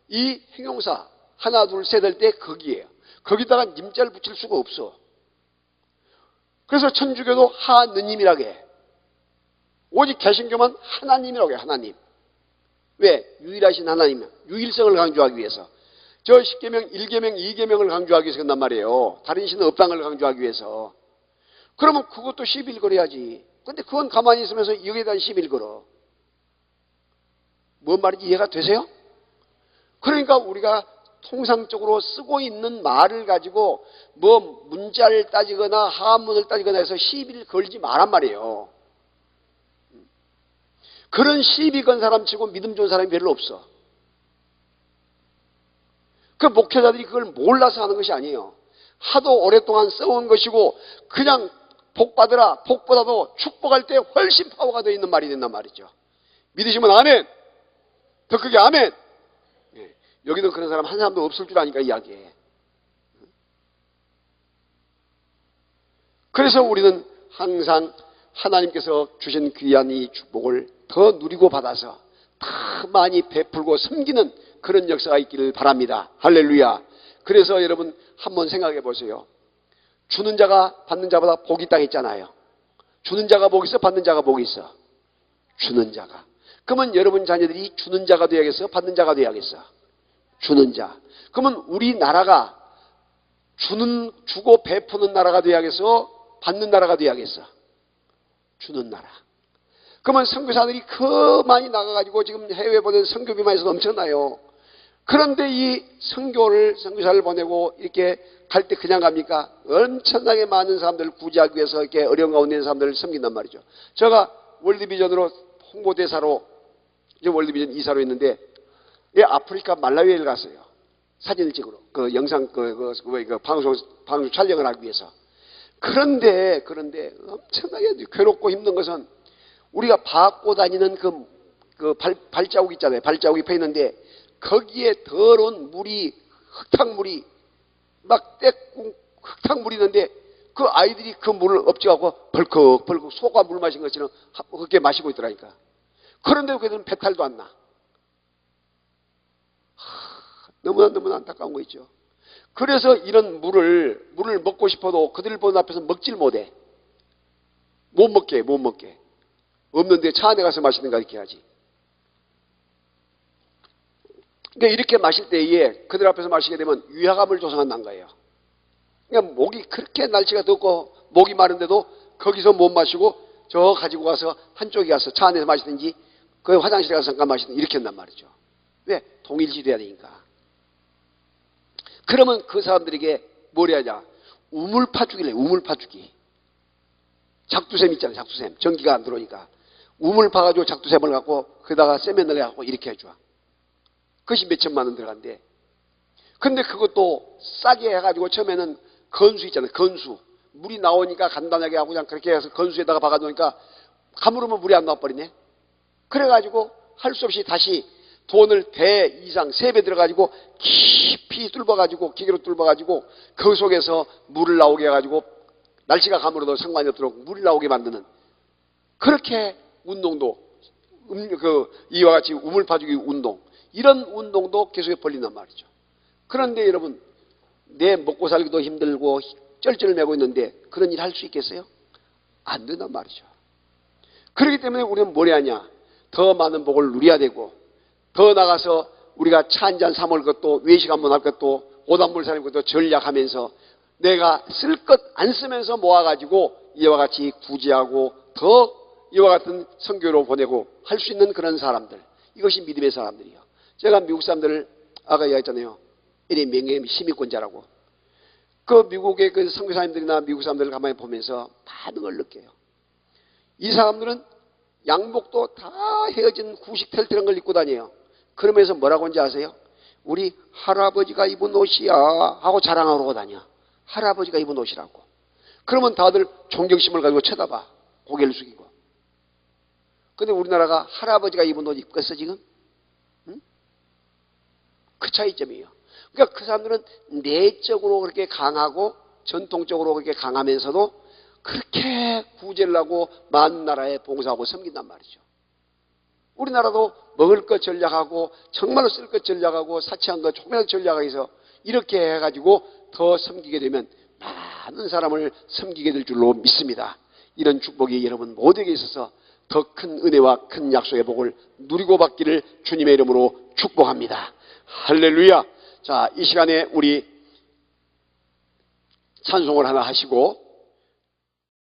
이 형용사 하나 둘 셋 할 때 거기에요. 거기다가 님자를 붙일 수가 없어. 그래서 천주교도 하느님이라고 해. 오직 개신교만 하나님이라고 해. 하나님. 왜? 유일하신 하나님. 유일성을 강조하기 위해서. 저 10계명, 1계명, 2계명을 강조하기 위해서 그런단 말이에요. 다른 신은 없다는 걸 강조하기 위해서. 그러면 그것도 시비를 걸어야지. 근데 그건 가만히 있으면서 여기에 대한 시비를 걸어. 뭔 말인지 이해가 되세요? 그러니까 우리가 통상적으로 쓰고 있는 말을 가지고 뭐 문자를 따지거나 한문을 따지거나 해서 시비를 걸지 말란 말이에요. 그런 시비 건 사람 치고 믿음 좋은 사람이 별로 없어. 그 목회자들이 그걸 몰라서 하는 것이 아니에요. 하도 오랫동안 써온 것이고 그냥 복 받으라, 복보다도 축복할 때 훨씬 파워가 더 있는 말이 된단 말이죠. 믿으시면 아멘. 더 크게 아멘. 예. 여기도 그런 사람 한 사람도 없을 줄 아니까 이야기해. 그래서 우리는 항상 하나님께서 주신 귀한 이 축복을 더 누리고 받아서 더 많이 베풀고 섬기는 그런 역사가 있기를 바랍니다. 할렐루야. 그래서 여러분 한번 생각해 보세요. 주는 자가 받는 자보다 복이 있다고 했잖아요. 주는 자가 복이 있어, 받는 자가 복이 있어. 주는 자가. 그러면 여러분 자녀들이 주는 자가 되어야겠어, 받는 자가 되어야겠어? 주는 자. 그러면 우리나라가 주고 베푸는 나라가 되어야겠어, 받는 나라가 되어야겠어? 주는 나라. 그러면 선교사들이 그 많이 나가가지고 지금 해외 보낸 선교비만 해서도 엄청나요. 그런데 이 선교사를 보내고 이렇게 갈 때 그냥 갑니까? 엄청나게 많은 사람들을 구제하기 위해서 이렇게 어려운 가운데 있는 사람들을 섬긴단 말이죠. 제가 월드비전으로 홍보대사로, 이제 월드비전 이사로 있는데, 예, 아프리카 말라위를 갔어요. 사진을 찍으러. 그 영상, 방송 촬영을 하기 위해서. 그런데 엄청나게 괴롭고 힘든 것은 우리가 밟고 다니는 발자국 있잖아요. 발자국이 펴 있는데 거기에 더러운 물이, 흙탕물이 막 흙탕물이 있는데 그 아이들이 그 물을 엎지하고 벌컥벌컥 소가 물 마신 것처럼 그렇게 마시고 있더라니까. 그런데 그들은 배탈도 안 나. 너무나 안타까운 거 있죠. 그래서 이런 물을 먹고 싶어도 그들 보는 앞에서 먹질 못해. 못 먹게. 없는데 차 안에 가서 마시는가 이렇게 하지. 그러니까 이렇게 마실 때에 그들 앞에서 마시게 되면 위화감을 조성한다는 거예요. 그러니까 목이 그렇게 날씨가 덥고 목이 마른데도 거기서 못 마시고 저 가지고 가서 한쪽에 가서 차 안에서 마시든지 그 화장실에 가서 잠깐 마시든지 이렇게 한단 말이죠. 왜? 동일시돼야 되니까. 그러면 그 사람들에게 뭘 해야냐? 우물파주기래. 우물파주기. 작두샘 있잖아요. 작두샘. 전기가 안 들어오니까 우물 파가지고 작두샘을 갖고 거기다가 세면을 해갖고 이렇게 해줘. 그것이 몇천만 원 들어간대. 근데 그것도 싸게 해가지고 처음에는 건수 있잖아요. 건수. 물이 나오니까 간단하게 하고 그냥 그렇게 해서 건수에다가 박아놓으니까 가물으면 물이 안 나와버리네. 그래가지고 할 수 없이 다시 돈을 배 이상 3배 들어가지고 깊이 뚫어가지고 기계로 뚫어가지고 그 속에서 물을 나오게 해가지고 날씨가 가물어도 상관이 없도록 물이 나오게 만드는 그렇게 운동도 이와 같이 우물 파주기 운동 이런 운동도 계속 벌린단 말이죠. 그런데 여러분 내 먹고 살기도 힘들고 쩔쩔매고 있는데 그런 일 할 수 있겠어요? 안 된단 말이죠. 그렇기 때문에 우리는 뭘 해야 하냐? 더 많은 복을 누려야 되고 더 나가서 우리가 차 한잔 사 먹을 것도 외식 한번 할 것도 오단물 사는 것도 전략하면서 내가 쓸 것 안 쓰면서 모아가지고 이와 같이 구제하고 더 이와 같은 선교로 보내고 할 수 있는 그런 사람들 이것이 믿음의 사람들이요. 제가 미국 사람들을 아까 얘기했잖아요. 이리 명예 시민권자라고. 그 미국의 그 선교사님들이나 미국 사람들을 가만히 보면서 반응을 느껴요. 이 사람들은 양복도 다 헤어진 구식 털털한 걸 입고 다녀요. 그러면서 뭐라고 하는지 아세요? 우리 할아버지가 입은 옷이야 하고 자랑하러 다녀. 할아버지가 입은 옷이라고. 그러면 다들 존경심을 가지고 쳐다봐. 고개를 숙이고. 근데 우리나라가 할아버지가 입은 옷 입겠어 지금? 응? 그 차이점이에요. 그러니까 그 사람들은 내적으로 그렇게 강하고 전통적으로 그렇게 강하면서도 그렇게 구제를 하고 많은 나라에 봉사하고 섬긴단 말이죠. 우리나라도 먹을 것 전략하고 정말로 쓸 것 전략하고 사치한 것 조금이라도 전략하기 위해서 이렇게 해가지고 더 섬기게 되면 많은 사람을 섬기게 될 줄로 믿습니다. 이런 축복이 여러분 모두에게 있어서 더 큰 은혜와 큰 약속의 복을 누리고 받기를 주님의 이름으로 축복합니다. 할렐루야. 자, 이 시간에 우리 찬송을 하나 하시고